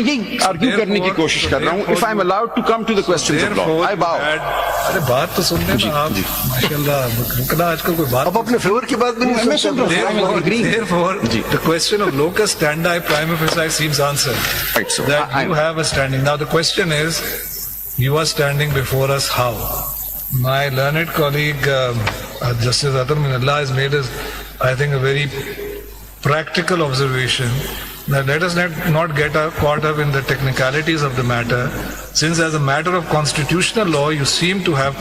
Argue करने की कोशिश कर रहा हूँ. If I'm allowed to come to the questions of law, I bow. अरे बात तो सुनने ना आप, माशाल्लाह, रुकना आजकल कोई बात. अब अपने फेवर की बात भी नहीं मैं सुन रहा हूँ. Therefore, the question of locus standi prima facie seems answered. Right, so That you have a standing. Now the question is, you are standing before us how? My learned colleague, Justice Atar Minallah, has made us, I think, a very practical observation that let us not get caught up in the technicalities of the matter, since as a matter of constitutional law, you seem to have,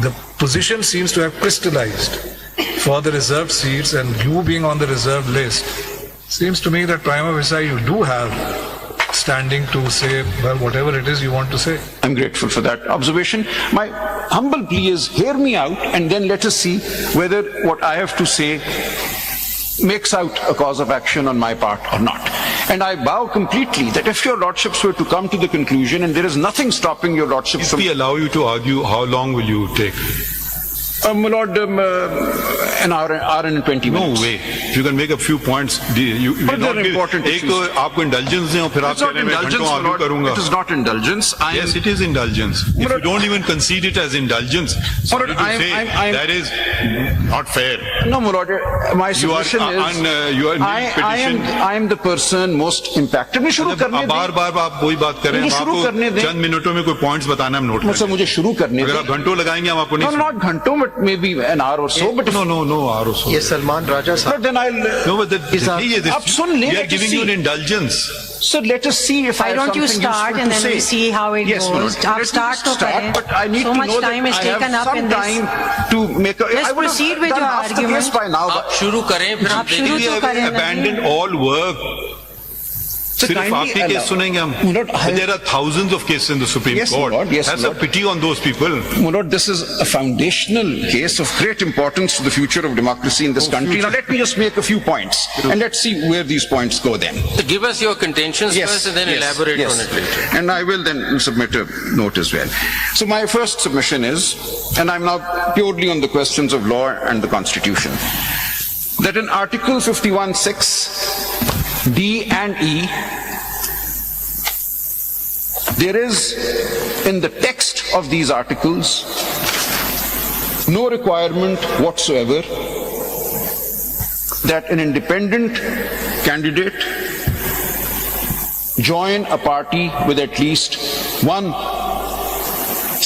the position seems to have crystallized for the reserved seats, and you being on the reserved list, seems to me that prima facie you do have standing to say, well, whatever it is you want to say. I'm grateful for that observation. My humble plea is, hear me out and then let us see whether what I have to say makes out a cause of action on my part or not. And I bow completely that if your lordships were to come to the conclusion, and there is nothing stopping your lordships If from... we allow you to argue, how long will you take? My lord, an hour and 20 No minutes. way. If you can make a few points, you But not they're give, important एक issues. तो आपको indulgence दें और फिर आप It's कह not रहे हैं मैं indulgence, घंटों my argue lord. करूंगा. It is not indulgence. Yes, it is indulgence. If you don't even concede it as indulgence, so Lord, to say I'm- that is not fair. No, my lord, my You are submission is... you are petition. I am the person most impacted. मैं शुरू करने दें. बार-बार आप वही बात कर रहे हैं. मुझे शुरू करने आपको दें. चंद मिनटों में कोई पॉइंट्स बताना हम नोट मुझसे करें. मुझे शुरू करने अगर दें. आप घंटों लगाएंगे हम आपको No, नहीं. not घंटों, but maybe an hour or so. But if No, आरो सो. ये सलमान राजा साहब. But then I'll... No, but आप सुन लें, we are let us giving you see. an indulgence. So let us see if I Why have don't you something start useful and to then say. we see how it Yes, goes. Lord. आप Let me start तो करें. but I need So to much know time that is I taken have up some in this. time to make a... Let's I would have proceed with done your half the case argument. by now. आप शुरू करें फिर हम आप शुरू We तो have करें abandoned all work. सिर्फ kindly आपके allow- केस सुनेंगे हम. Lord, I- There are thousands of cases in the Supreme Yes, Court. Lord, yes, Have some Lord. pity on those people. My Lord, this is a foundational case of great importance to the future of democracy in this country. Now let me just make a few points and let's see where these points go then. So give us your contentions first and then elaborate on it later. And I will then submit a note as well. So my first submission is, and I'm now purely on the questions of law and the Constitution, that in Article 51(6), D and E, there is, in the text of these articles, no requirement whatsoever that an independent candidate join a party with at least one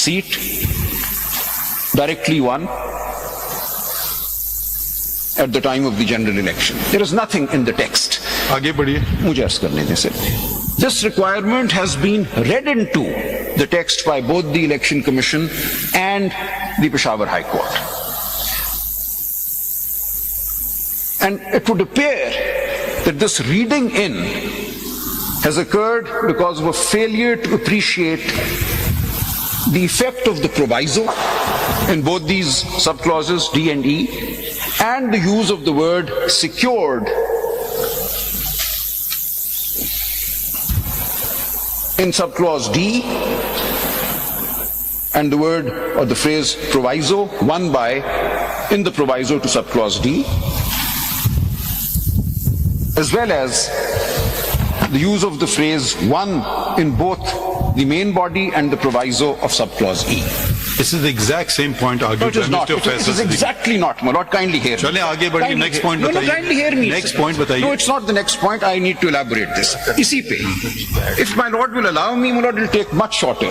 seat, directly one, at the time of the general election. There is nothing in the text. आगे बढ़िए. मुझे अर्ज करने दें सिर्फ. This requirement has been read into the text by both the Election Commission and the Peshawar High Court. And it would appear that this reading in has occurred because of a failure to appreciate the effect of the proviso in both these subclauses, D and E, and the use of the word secured in subclause D, and the word or the phrase proviso, one by, in the proviso to subclause D, as well as the use of the phrase one in both the main body and the proviso of subclause E. This is the exact same point No, argued it is by not. Mr. It is Faisal Siddiqui. exactly not, my lord. Kindly hear me. चलें आगे बढ़िए. Kindly Next hear- point No, बताइए. kindly hear me. Next point बताइए. No, it's not the next point. I need to elaborate this. इसी पे. If my lord will allow me, my lord will take much shorter.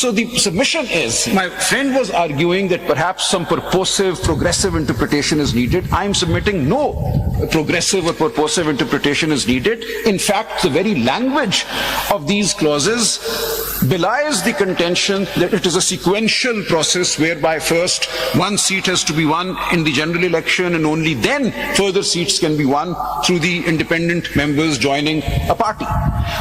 So the submission is, my friend was arguing that perhaps some purposive, progressive interpretation is needed. I am submitting no progressive or purposive interpretation is needed. In fact, the very language of these clauses belies the contention that it is a sequential process whereby first one seat has to be won in the general election and only then further seats can be won through the independent members joining a party.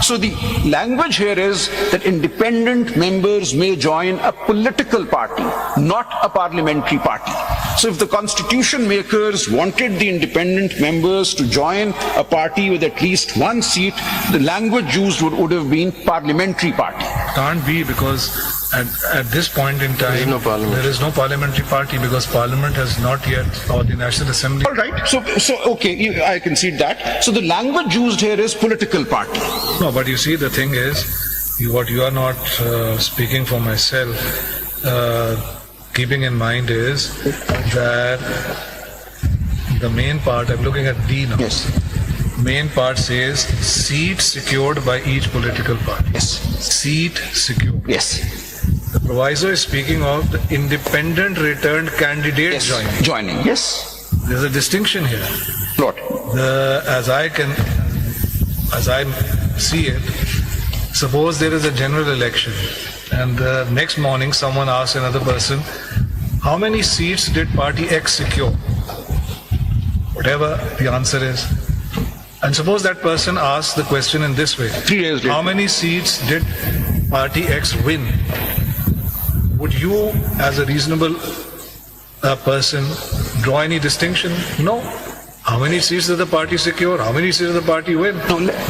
So the language here is that independent members may join a political party, not a parliamentary party. So if the constitution makers wanted the independent members to join a party with at least one seat, the language used would have been parliamentary party. Can't be, because At this point in time, no parliament. there is no parliamentary party because Parliament has not yet, or the National Assembly. All right. So okay, I concede that. So the language used here is political party. No, but you see, the thing is, what you are not speaking for myself, keeping in mind is that the main part, I'm looking at D now. Yes. Main part says seat secured by each political party. Yes. Seat secured. Yes. The proviso is speaking of the independent returned candidate Yes. joining. Yes. There's a distinction here. Lord. As I see it, suppose there is a general election and the next morning someone asks another person, how many seats did party X secure? Whatever the answer is. And suppose that person asks the question in this way, 3 days later. how many seats did party X win? Would you, as a reasonable person, draw any distinction? No. How many seats did the party secure? How many seats did the party win?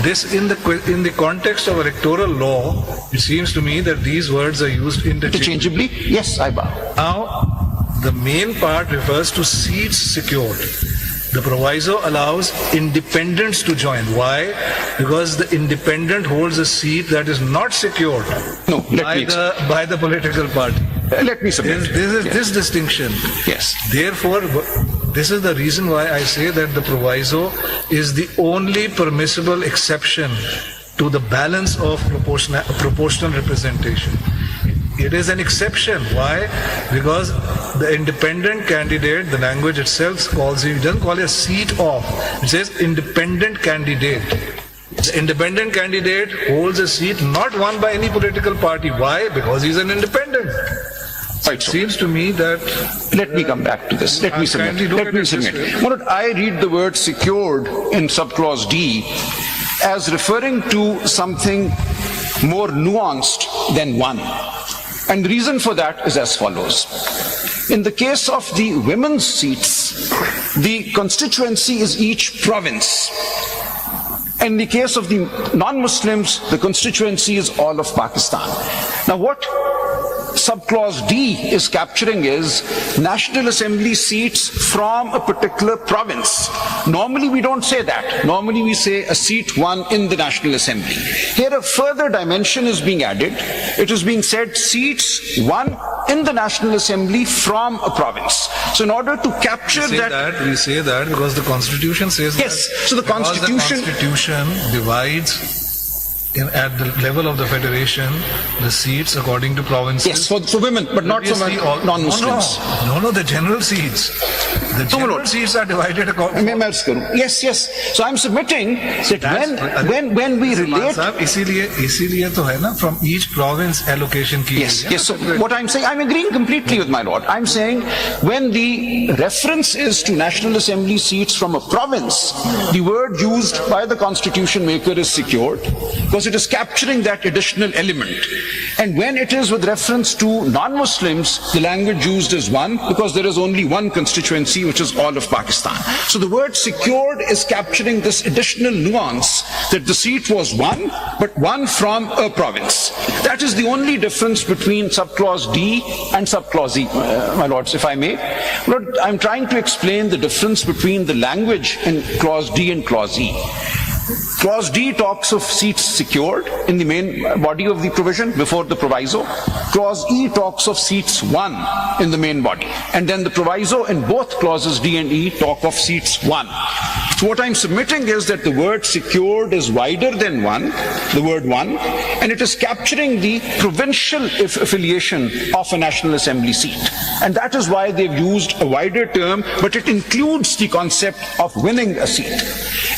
This, in the context of electoral law, it seems to me that these words are used interchangeably. Interchangeably? Yes, I bow. Now, the main part refers to seats secured. The proviso allows independents to join. Why? Because the independent holds a seat that is not secured No, by the political party. let me submit. This distinction. Yes. Therefore, this is the reason why I say that the proviso is the only permissible exception to the balance of proportional representation. It is an exception. Why? Because the independent candidate, the language itself calls it, it doesn't call it a seat of. It says independent candidate. The independent candidate holds a seat not won by any political party. Why? Because he's an independent. Right, It so seems to me that let me come back to this. Let me submit. kindly look Let at me it this submit. way. Manoj, I read the word secured in subclause D as referring to something more nuanced than one. And the reason for that is as follows. In the case of the women's seats, the constituency is each province. In the case of the non-Muslims, the constituency is all of Pakistan. Now what subclause D is capturing is National Assembly seats from a particular province. Normally we don't say that. Normally we say a seat won in the National Assembly. Here a further dimension is being added. It is being said seats won in the National Assembly from a province. So in order to capture we say that because the Constitution says Yes, that. so the Because Constitution- the Constitution divides at the level of the federation the seats according to provinces. yes, for women, but not for Obviously, all- non-Muslims. No, the general seats. The general Lord. seats are divided according. मैं अर्ज करूं. Yes. So I'm submitting that when we relate. इसीलिए तो है ना, from each province allocation की Yes. गई है ना, So separate. what I'm saying, I'm agreeing completely with my lord. I'm saying when the reference is to National Assembly seats from a province, the word used by the constitution maker is secured because it is capturing that additional element. And when it is with reference to non-Muslims, the language used is one because there is only one constituency, which is all of Pakistan. So the word secured is capturing this additional nuance that the seat was one, but one from a province. That is the only difference between subclause D and subclause E, my lords, if I may. Lord, I'm trying to explain the difference between the language in clause D and clause E. Clause D talks of seats secured in the main body of the provision before the proviso. Clause E talks of seats won in the main body. And then the proviso in both clauses D and E talk of seats won. So what I'm submitting is that the word secured is wider than one, the word one, and it is capturing the provincial affiliation of a National Assembly seat. And that is why they've used a wider term, but it includes the concept of winning a seat.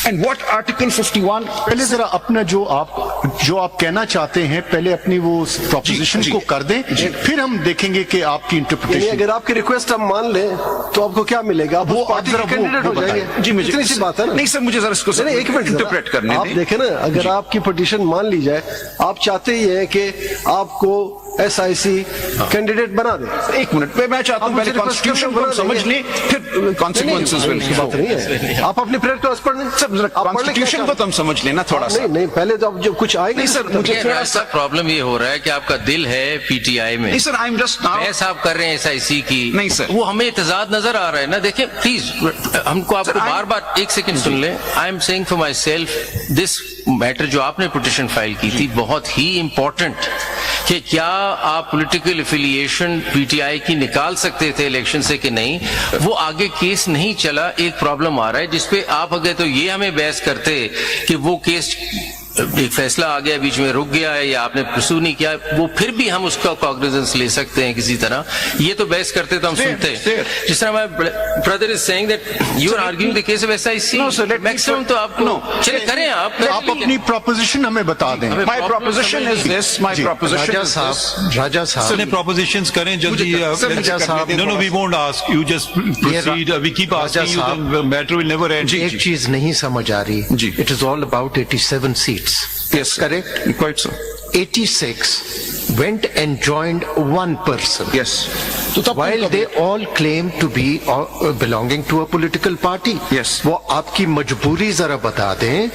And what Article 51 पहले जरा अपना जो आप कहना चाहते हैं पहले अपनी वो प्रोपोजिशन जी। को कर दें फिर हम देखेंगे कि आपकी यानी इंटरप्रिटेशन अगर आपकी रिक्वेस्ट हम मान लें तो आपको क्या मिलेगा? आप वो उस पार्टी आप के जरा वो कैंडिडेट हो बताएं। जाएंगे। जी मुझे इतनी सी बात है ना। नहीं सर, मुझे जरा इसको नहीं, एक मिनट इंटरप्रेट करने आप दें। देखें ना, अगर आपकी पिटीशन मान ली जाए, आप चाहते ही हैं कि आपको SIC कैंडिडेट बना दे। एक मिनट पे मैं चाहता हूं आप पहले मुझे कॉन्स्टिट्यूशन को हम बना समझ देंगे। लें, फिर कॉन्सिक्वेंसेज विल की बात नहीं है, आप अपनी प्रेयर क्लास पढ़ लें। कॉन्स्टिट्यूशन को तो हम समझ लेना थोड़ा सा। नहीं, पहले तो अब जो कुछ आएगा नहीं सर, मुझे थोड़ा सा प्रॉब्लम ये हो रहा है कि आपका दिल है पीटीआई में, नहीं sir, I am just now बहस आप कर रहे हैं SIC की। नहीं सर। वो हमें इतजाद नजर आ रहा है ना। देखिए प्लीज, हमको आपको Sir, बार बार एक सेकंड सुन ले। I am saying for my self, this matter जो आपने पिटिशन फाइल की थी बहुत ही इंपॉर्टेंट, कि क्या आप पॉलिटिकल एफिलिएशन पीटीआई की निकाल सकते थे इलेक्शन से कि नहीं, वो आगे केस नहीं चला। एक प्रॉब्लम आ रहा है जिसपे आप अगर तो ये हमें बहस करते कि वो केस एक फैसला आ गया बीच में रुक गया है या आपने परसू नहीं किया, वो फिर भी हम उसका कॉग्निजेंस ले सकते हैं किसी तरह। ये तो बहस करते तो हम सुनते हैं। जिस तरह my brother is saying that you are arguing the case of SIC। No, sir, let me- maximum तो आपको चलिए करें आप अपनी प्रोपोजिशन हमें बता दें। My proposition is this, my proposition Raja is this. साहब, राजा साहब, अपने propositions करें जल्दी। सर, मुझे करने दें No, थोड़ा we won't ask. You just proceed. We keep Raja asking you, साहब, the matter will never end. एक चीज नहीं समझ आ रही। जी। It is all about 87 seats. Yes, sir. Correct? Quite so. 86 went and joined one person. Yes. तो तब While they all claim to be belonging to a political party. Yes. वो आपकी मजबूरी जरा बता दें,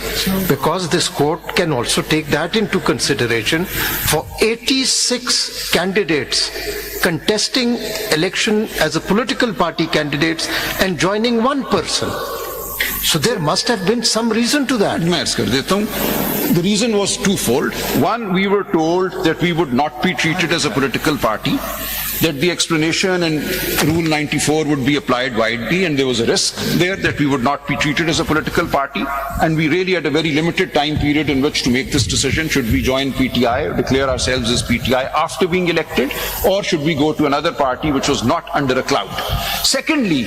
because this court can also take that into consideration for 86 candidates contesting election as a political party candidates and joining one person. So there must have been some reason to that. मैं अर्ज कर देता हूं। The reason was twofold. One, we were told that we would not be treated as a political party, that the explanation and Rule 94 would be applied widely, and there was a risk there that we would not be treated as a political party, and we really had a very limited time period in which to make this decision. Should we join PTI or declare ourselves as PTI after being elected, or should we go to another party which was not under a cloud? Secondly,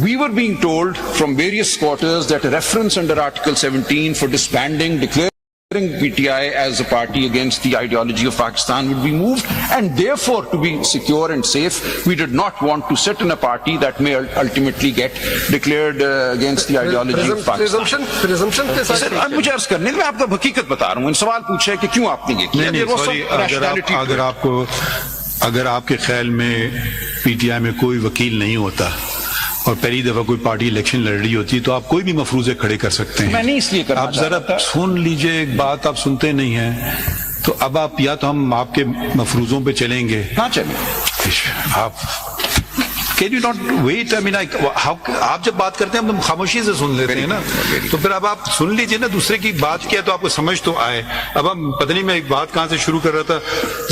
we were being told from various quarters that a reference under Article 17 for disbanding, declaring PTI as a party against the ideology of Pakistan would be moved, and therefore, to be secure and safe, we did not want to sit in a party that may ultimately get declared against the ideology of Pakistan. Presumption के साथ sir, अब मुझे अर्ज करने दो, मैं आपको हकीकत बता रहा हूँ। सवाल पूछा है कि क्यों आपने ये किया। नहीं, There was some sorry, rationality to it. अगर आपके ख्याल में पीटीआई में कोई वकील नहीं होता और पहली दफा कोई पार्टी इलेक्शन लड़ रही होती तो आप कोई भी मफरूजे खड़े कर सकते हैं। मैं नहीं इसलिए करना आप जरा चाहता था। सुन लीजिए, एक बात आप सुनते नहीं हैं। तो अब आप या तो हम आपके मफरूजों पे चलेंगे। कहाँ चले? आप can you not wait? I mean, आप जब बात करते हैं हम तो खामोशी से सुन लेते हैं ना, तो फिर अब आप सुन लीजिए ना, दूसरे की बात किया तो आपको समझ तो आए। अब हम पता नहीं मैं एक बात कहाँ से शुरू कर रहा था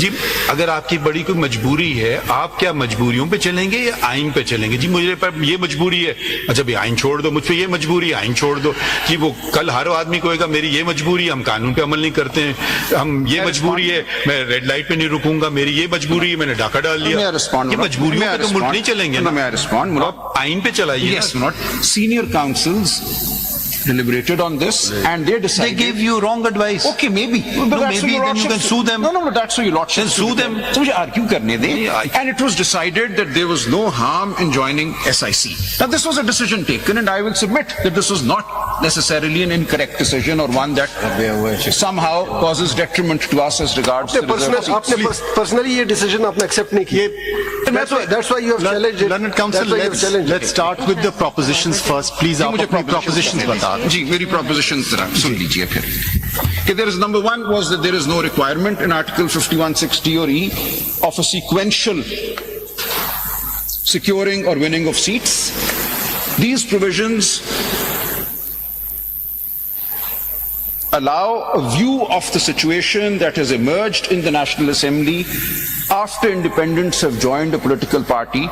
जी। अगर आपकी बड़ी कोई मजबूरी है, आप क्या मजबूरियों पे चलेंगे या आइन पे चलेंगे? जी मुझे पर ये मजबूरी है, अच्छा भाई आइन छोड़ दो, मुझ पे ये मजबूरी है, आइन छोड़ दो। जी वो कल हर आदमी को कहेगा मेरी ये मजबूरी है, हम कानून पे अमल नहीं करते हैं, हम ये मजबूरी है, मैं रेड लाइट पे नहीं रुकूंगा, मेरी ये मजबूरी है, मैंने डाका डाल दिया। ये मजबूरियों पे तो मुल्क नहीं चलेंगे ना। May I respond? आप आइन पे चलाइए। Yes, not senior councils deliberated on this and they They decided. gave you wrong advice. Okay, maybe. But No, that's maybe what your then you lordship can sue them. No, that's what your lordship Then sue should do. them. So मुझे argue करने दें. Yeah, And it was decided that there was no harm in joining SIC. Now this was a decision taken, and I will submit that this was not necessarily an incorrect decision or one that somehow causes detriment to us as regards the reserved seats. आपने personally ये decision आपने accept नहीं किया। That's why you have challenged it. Learned Counsel, That's why you have challenged it. let's start with the propositions first. Please, आप मुझे अपनी propositions बता दें। जी, मेरी propositions जरा सुन लीजिए फिर। कि there is number one was that there is no requirement in Article 5160 or E of a sequential securing or winning of seats. These provisions allow a view of the situation that has emerged in the National Assembly after independents have joined a political party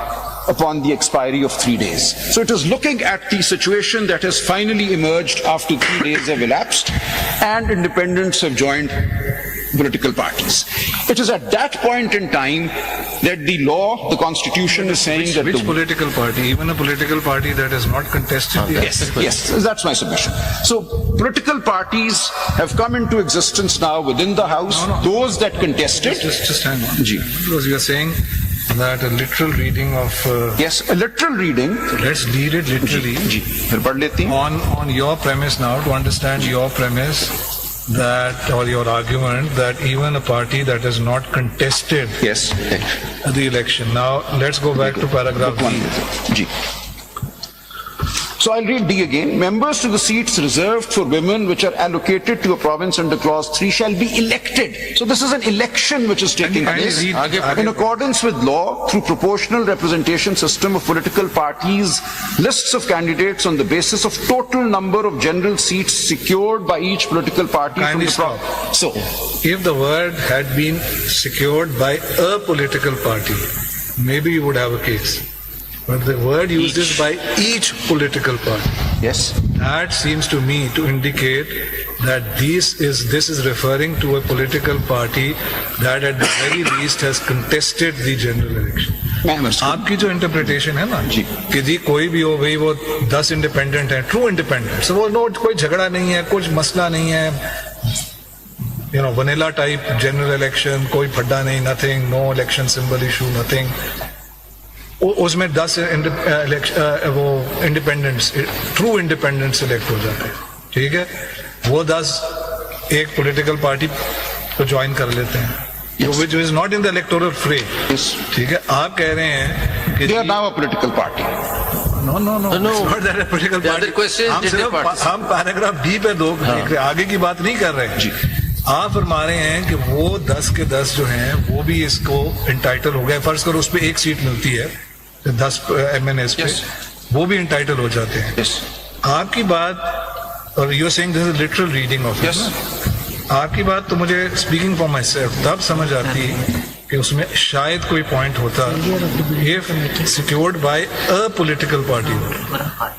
upon the expiry of 3 days. So it is looking at the situation that has finally emerged after 3 days have elapsed and independents have joined political parties. It is at that point in time that the law, the constitution is saying that Which the political party? Even a political party that has not contested the Yes, that's my submission. So political parties have come into existence now within the House, those that contested. Just hang on. Ji. Because you are saying that a literal reading of Yes, a literal reading. let's read it literally जी, फिर पढ़ लेती हैं। on your premise now to understand your premise that, or your argument that even a party that has not contested Yes. the election. Now, let's go back to paragraph B. Ji. So I'll read D again. Members to the seats reserved for women which are allocated to a province under clause 3 shall be elected. So this is an election which is taking Kindly place read- in accordance with law through proportional representation system of political parties, lists of candidates on the basis of total number of general seats secured by each political party Kindly from the stop. So, If the word had been secured by a political party, maybe you would have a case. But the word used is by each political party. yes. That seems to me to indicate that this is referring to a political party that at the very least has contested the general election. आपकी जो interpretation है ना जी। कि जी कोई भी हो भाई वो 10 इंडिपेंडेंट है, ट्रू इंडिपेंडेंट, so वो नोट कोई झगड़ा नहीं है, कुछ मसला नहीं है, you know, vanilla type general election, कोई फड्डा नहीं, nothing, no election symbol issue, nothing. उसमें 10 वो इंडिपेंडेंट्स, ट्रू इंडिपेंडेंट सिलेक्ट हो जाते हैं, ठीक है, वो 10 एक पॉलिटिकल पार्टी को ज्वाइन कर लेते हैं, which is not in the electoral fray. Yes. ठीक है, आप कह रहे हैं कि They are now a political party. no, No. it's not that a political The party. other question is हम did they सिर्फ participate? हम पैराग्राफ डी पे दो देख रहे, आगे की बात नहीं कर रहे हैं। आप फरमा रहे हैं कि वो 10 के 10 जो हैं वो भी इसको इंटाइटल हो गए, फर्ज करो उस पे एक सीट मिलती है 10 MNS पे, Yes. वो भी इंटाइटल हो जाते हैं। Yes. आपकी बात, और you are saying this is literal reading of Yes. आपकी बात तो मुझे स्पीकिंग फॉर माई सेल्फ तब समझ आती कि उसमें शायद कोई पॉइंट होता if secured by a political party,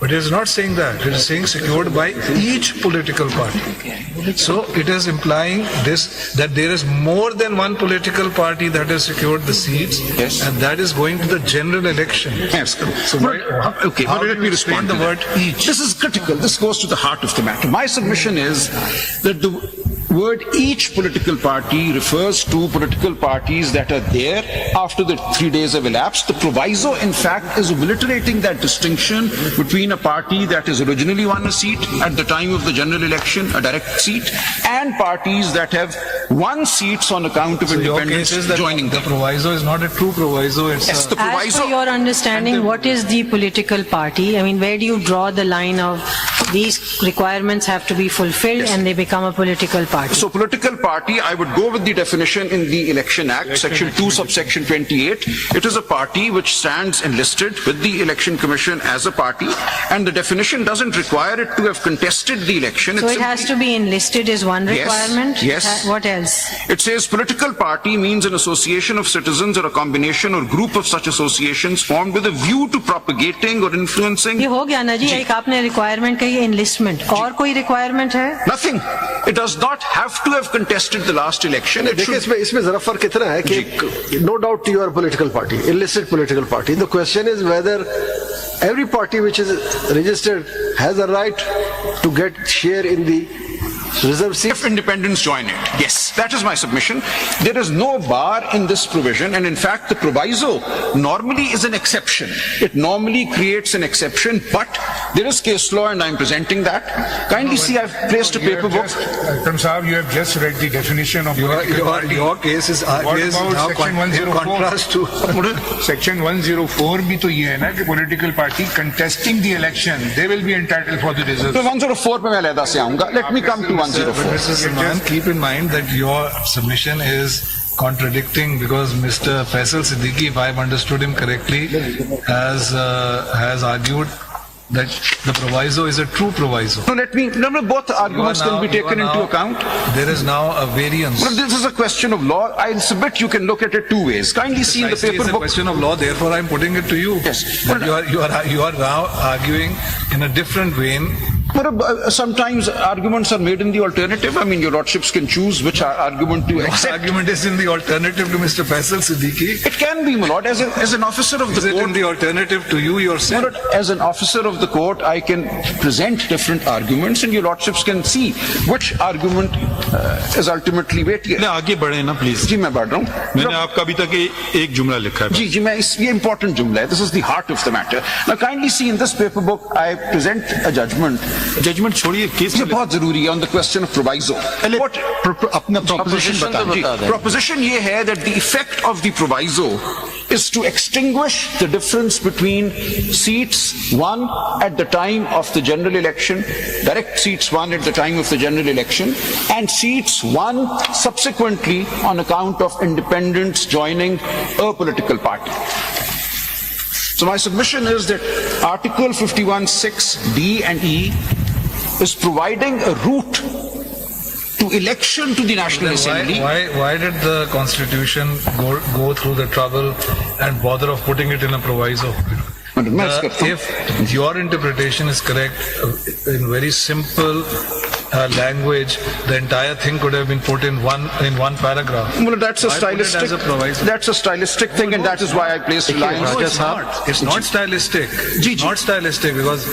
but it is not saying that, it is saying secured by each political party, so it is implying this that there is more than one political party that is secured the seats Yes. And that is going to the general election. Yes. So Okay, how but do let me you respond explain to the word that. each? This is critical. This goes to the heart of the matter. My submission is that the word each political party refers to political parties that are there after the 3 days have elapsed. The proviso, in fact, is obliterating that distinction between a party that has originally won a seat at the time of the general election, a direct seat, and parties that have won seats on account of So your independence case is that joining the them. proviso is not a true proviso, it's Yes, a, the As proviso. per your understanding, what is the political party? I mean, where do you draw the line of these requirements have to be fulfilled and they become a political party? So political party, I would go with the definition in the Election Act, Section 2, subsection 28. It is a party which stands enlisted with the Election Commission as a party, and the definition doesn't require it to have contested the election. So it has to be enlisted is one Yes, requirement? yes. What else? It says political party means an association of citizens or a combination or group of such associations formed with a view to propagating or influencing. ये हो गया ना जी, एक आपने requirement कही enlistment, और कोई requirement है? Nothing. It does not have to have contested the last election. It देखिए should. इसमें जरा फर्क इतना है कि no doubt you are political party, illicit political party, the question is whether every party which is registered has a right to get share in the reserve seat. If independents join it, yes, that is my submission. There is no bar in this provision, and in fact, the proviso normally is an exception. It normally creates an exception, but there is case law, and I'm presenting that. Kindly see, I've placed a paper book. Akram Saab, you have just read the definition of political party. your case is What is about now section in 104? contrast to Section 104 भी तो ये है ना कि political party contesting the election, they will be entitled for the reserve. So 104 पे मैं अलहदा से आऊंगा. Let me come to But 104. Mr. Salman, keep in mind that your submission is contradicting because Mr. Faisal Siddiqui, if I've understood him correctly, has argued that the proviso is a true proviso. No, both arguments can be taken into account. There is now a variance. But this is a question of law. I'll submit you can look at it two ways. Kindly see in the Precisely, paper it's a book. question of law, therefore I'm putting it to you. Yes. That you are now arguing in a different vein. Sometimes arguments are made in the alternative. I mean, your lordships can choose which argument to Your accept. argument is in the alternative to Mr. Faisal Siddiqui. It can be, my lord, as an officer of Is the it in court. the alternative to you My yourself? lord, as an officer of the court, I can present different arguments, and your lordships can see which argument is ultimately weightier. पहले आगे बढ़े ना please. जी मैं बढ़ रहा हूँ. मैंने आपका अभी तक एक जुमला लिखा है. जी जी मैं ये important जुमला है. This is the heart of the matter. Now kindly see in this paper book I present a judgment judgement छोड़िए केस ये बहुत जरूरी है on the question of proviso. अपना प्रोपोजिशन Proposition बता तो दें. बता दें. Proposition ये है that the effect of the proviso is to extinguish the difference between seats won at the time of the general election, direct seats won at the time of the general election, and seats won subsequently on account of independents joining a political party. So my submission is that Article 51(6)(d) and (e) is providing a route to election to the National Assembly. Why did the Constitution go through the trouble and bother of putting it in a proviso? If your interpretation is correct, in very simple language, the entire thing could have been put in one paragraph. Well, that's a Why put it stylistic. as a proviso? That's a stylistic thing, and that is why I placed reliance. No, it's not. It's not stylistic. It's not stylistic because,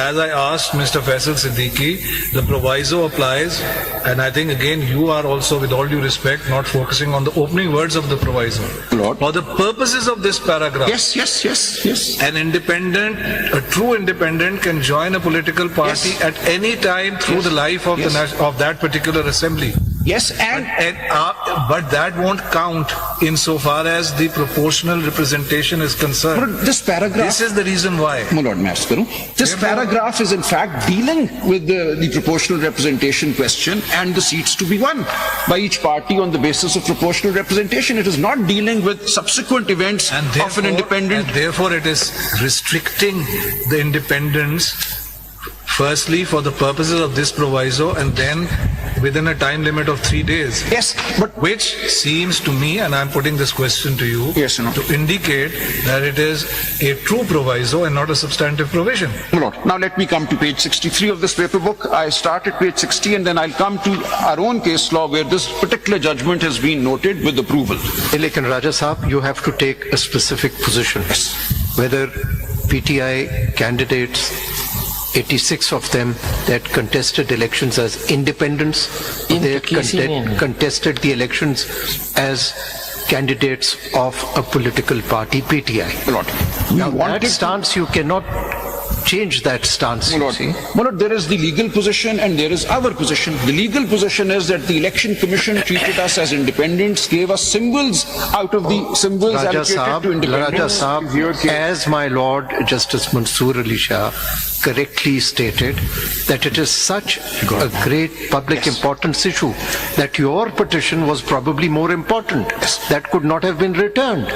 as I asked Mr. Faisal Siddiqui, the proviso applies, and I think again you are also, with all due respect, not focusing on the opening words of the proviso. Lord. For the purposes of this paragraph, Yes. an independent, a true independent, can join a political party Yes. at any time through the life of of that particular assembly. Yes, and But that won't count insofar as the proportional representation is concerned. but this paragraph. This is the reason why. My Lord, मैं अर्ज करूं. This paragraph is in fact dealing with the proportional representation question and the seats to be won by each party on the basis of proportional representation. It is not dealing with subsequent events of an independent. And therefore it is restricting the independence, firstly for the purposes of this proviso, and then within a time limit of 3 days. Yes, but Which seems to me, and I'm putting this question to you, Yes, no. to indicate that it is a true proviso and not a substantive provision. My Lord, now let me come to page 63 of this paper book. I start at page 60 and then I'll come to our own case law where this particular judgment has been noted with approval. Lekin Raja Saab, you have to take a specific position. Whether PTI candidates, 86 of them that contested elections as independents, they contested the elections as candidates of a political party, PTI. My Lord, Now that stance, you cannot change that stance, My you Lord, see. My Lord, there is the legal position and there is our position. The legal position is that the election commission treated us as independents, gave us symbols out of the symbols Raja allocated Saab, to independents. Raja Saab, as my Lord Justice Mansoor Ali Shah correctly stated, that it is such a great public importance issue that your petition was probably more important. That could not have been returned.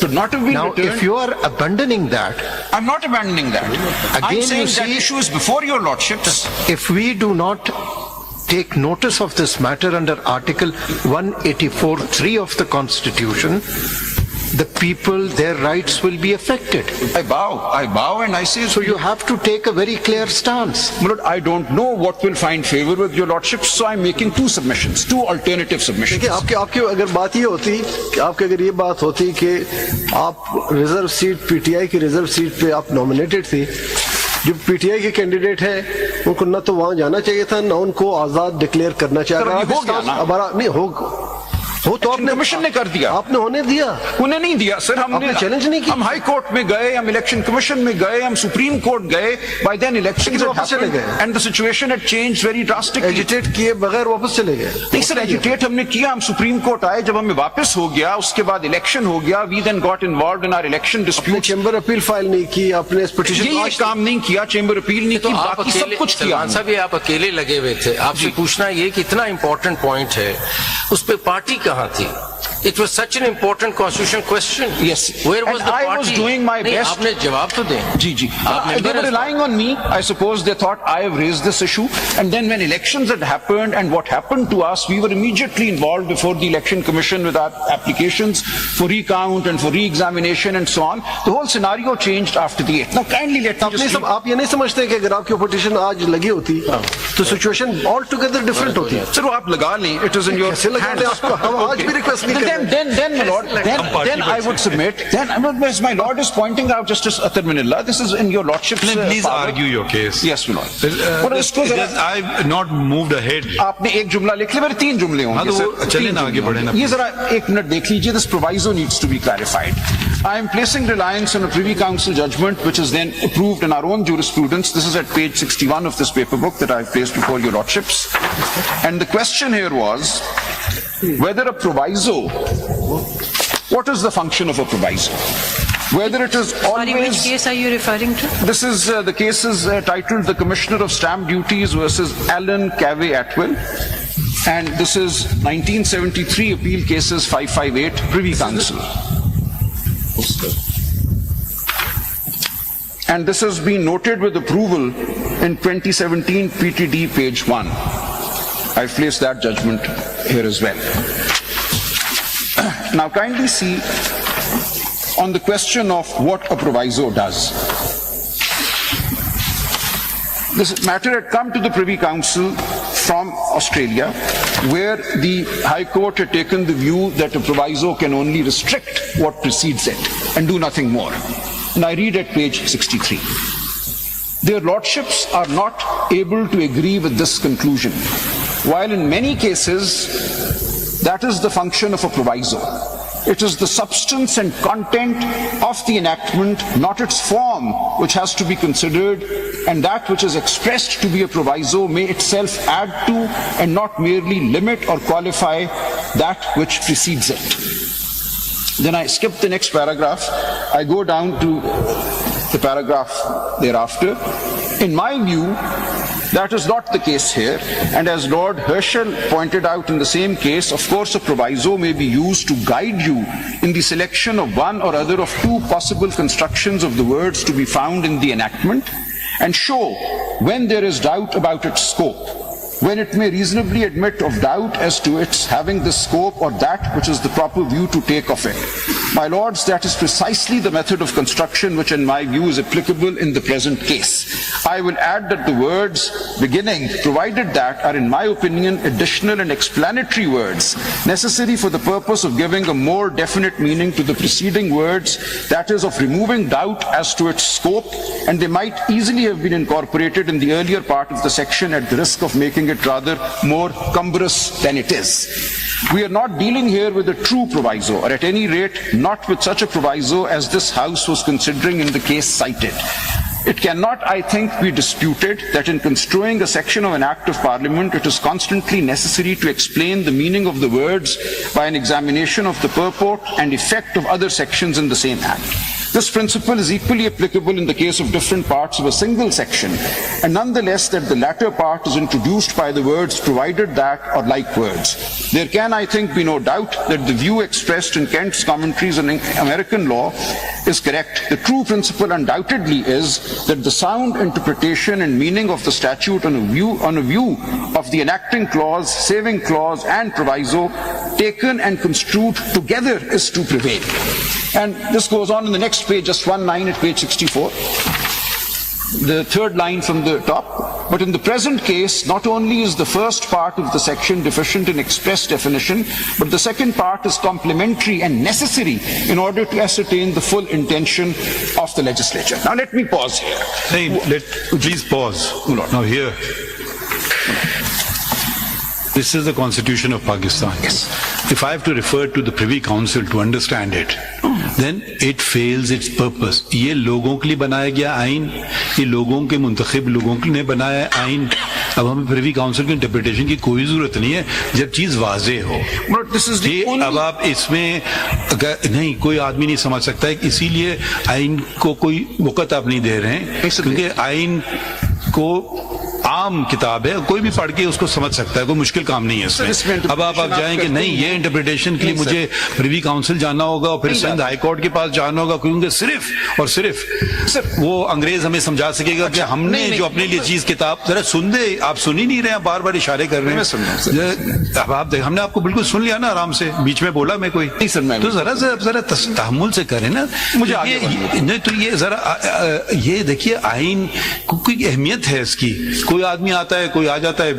Could not have been Now, returned. if you are abandoning that, I'm not abandoning that. I'm Again, saying you that see- issue is before your lordships. if we do not take notice of this matter under Article 184(3) of the Constitution, the people, their rights will be affected. I bow and I say, So you have to take a very clear stance. My Lord, I don't know what will find favor with your lordships, so I'm making two submissions, two alternative submissions. देखिए आपकी अगर बात ये होती कि आपकी अगर ये बात होती कि आप रिजर्व सीट पीटीआई की रिजर्व सीट पे आप नॉमिनेटेड थी, जो पीटीआई के कैंडिडेट हैं उनको न तो वहां जाना चाहिए था न उनको आजाद डिक्लेयर करना चाहिए सर, ये हो गया ना? हमारा नहीं हो तो आपने कमीशन ने कर दिया। आपने होने दिया। उन्हें नहीं दिया सर, हमने आपने challenge नहीं किया? हम हाई कोर्ट में गए, हम इलेक्शन कमीशन में गए, हम सुप्रीम कोर्ट गए, बाय देन इलेक्शन लेकिन वापस चले गए। And the situation had changed very drastically. Agitate किए बगैर वापस चले गए। नहीं सर, एजुटेट हमने किया, हम सुप्रीम कोर्ट आए, जब हमें वापस हो गया, उसके बाद इलेक्शन हो गया, we then got involved in our election आपने डिस्प्यूट। चैम्बर अपील फाइल नहीं की, आपने इस पिटीशन ये काम नहीं किया, चैम्बर अपील नहीं तो की, आप बाकी सब अकेले, कुछ किया। सलमान साहब ये आप अकेले लगे हुए थे। आपसे पूछना ये कि इतना इंपॉर्टेंट पॉइंट है, उस पे पार्टी कहाँ थी? It was such an important constitutional question. Yes. Where was And the I party? was doing my नहीं, best. आपने जवाब तो दें। जी जी आप they member were as- relying on me. I suppose they thought I have raised this issue, and then when elections had happened and what happened to us, we were immediately involved before the election commission with our applications for recount and for re-examination and so on. The whole scenario changed after the 8th. Now kindly let me आपने just सब आप ये नहीं समझते कि अगर आपकी petition आज लगी होती तो सिचुएशन ऑल टुगेदर डिफरेंट होती है। सर वो आप लगा लें, it is in your कैसे लगा hands. लें आपको? हम आज भी रिक्वेस्ट नहीं Then then, my lord, then I would submit. Then, as my lord is pointing out, Justice Atar Minillah, this is in your lordship's Please power. argue your case. Yes, my lord. But इसको जरा- I've not moved ahead. आपने एक जुमला लिख लिया, मेरे 3 जुमले होंगे हाँ, तो वो सर, चलें 3 ना, आगे जुमले बढ़ें ना। होंगे। ये जरा 1 मिनट देख लीजिए. This proviso needs to be clarified. I am placing reliance on a Privy Council judgment which is then approved in our own jurisprudence. This is at page 61 of this paper book that I have placed before your lordships. And the question here was whether a proviso, what is the function of a proviso? Whether it is Sorry, which always... case are you referring to? This is, the case is titled The Commissioner of Stamp Duties versus Alan Cavey Atwell. And this is 1973 Appeal Cases 558, Privy Council. And this has been noted with approval in 2017 PTD page 1. I've placed that judgment here as well. Now kindly see on the question of what a proviso does. This matter had come to the Privy Council from Australia, where the High Court had taken the view that a proviso can only restrict what precedes it and do nothing more. And I read at page 63. Their lordships are not able to agree with this conclusion, while in many cases that is the function of a proviso. It is the substance and content of the enactment, not its form, which has to be considered, and that which is expressed to be a proviso may itself add to and not merely limit or qualify that which precedes it. Then I skip the next paragraph. I go down to the paragraph thereafter. In my view, that is not the case here, and as Lord Herschel pointed out in the same case, of course a proviso may be used to guide you in the selection of one or other of 2 possible constructions of the words to be found in the enactment, and show when there is doubt about its scope, when it may reasonably admit of doubt as to its having the scope or that which is the proper view to take of it. My lords, that is precisely the method of construction which in my view is applicable in the present case. I will add that the words beginning, provided that, are in my opinion additional and explanatory words necessary for the purpose of giving a more definite meaning to the preceding words, that is of removing doubt as to its scope, and they might easily have been incorporated in the earlier part of the section at the risk of making it rather more cumbrous than it is. We are not dealing here with a true proviso, or at any rate not with such a proviso as this House was considering in the case cited. It cannot, I think, be disputed that in construing a section of an Act of Parliament, it is constantly necessary to explain the meaning of the words by an examination of the purport and effect of other sections in the same Act. This principle is equally applicable in the case of different parts of a single section, and nonetheless that the latter part is introduced by the words provided that or like words. There can, I think, be no doubt that the view expressed in Kent's commentaries on American law is correct. The true principle undoubtedly is that the sound interpretation and meaning of the statute on a view of the enacting clause, saving clause and proviso taken and construed together is to prevail. And this goes on in the next page, just one line at page 64, the 3rd line from the top. But in the present case, not only is the first part of the section deficient in express definition, but the second part is complementary and necessary in order to ascertain the full intention of the legislature. Now let me pause here. Please pause. Lord. Now here, this is the Constitution of Pakistan. Yes. If I have to refer to the Privy Council to understand it, then it fails its purpose. ये लोगों के लिए बनाया गया आइन, ये लोगों के मुंतखब लोगों ने बनाया आइन. अब हमें प्रिवी काउंसिल की इंटरप्रिटेशन की कोई जरूरत नहीं है जब चीज वाजे हो. But this is the ये only... अब आप इसमें नहीं, कोई आदमी नहीं समझ सकता है, इसीलिए आइन को कोई वक़्त आप नहीं दे रहे हैं, क्योंकि आइन को आम किताब है, कोई भी पढ़ के उसको समझ सकता है, कोई मुश्किल काम नहीं है इसमें. अब आप जाएंगे नहीं, ये इंटरप्रिटेशन के लिए मुझे प्रिवी काउंसिल जाना होगा और फिर सिंध हाई कोर्ट के पास जाना होगा, क्योंकि सिर्फ और सिर्फ वो अंग्रेज हमें समझा सकेगा कि हमने जो अपने लिए चीज किताब. जरा सुन दे, आप सुन ही नहीं रहे हैं, बार बार इशारे कर रहे हैं. अब आप हमने आपको बिल्कुल सुन लिया ना, आराम से, बीच में बोला मैं कोई, तो जरा तहम्मुल से करें ना. मुझे नहीं, तो ये जरा ये देखिए, आइन को कोई अहमियत है इसकी, कोई आदमी आता है, कोई आ जाता है,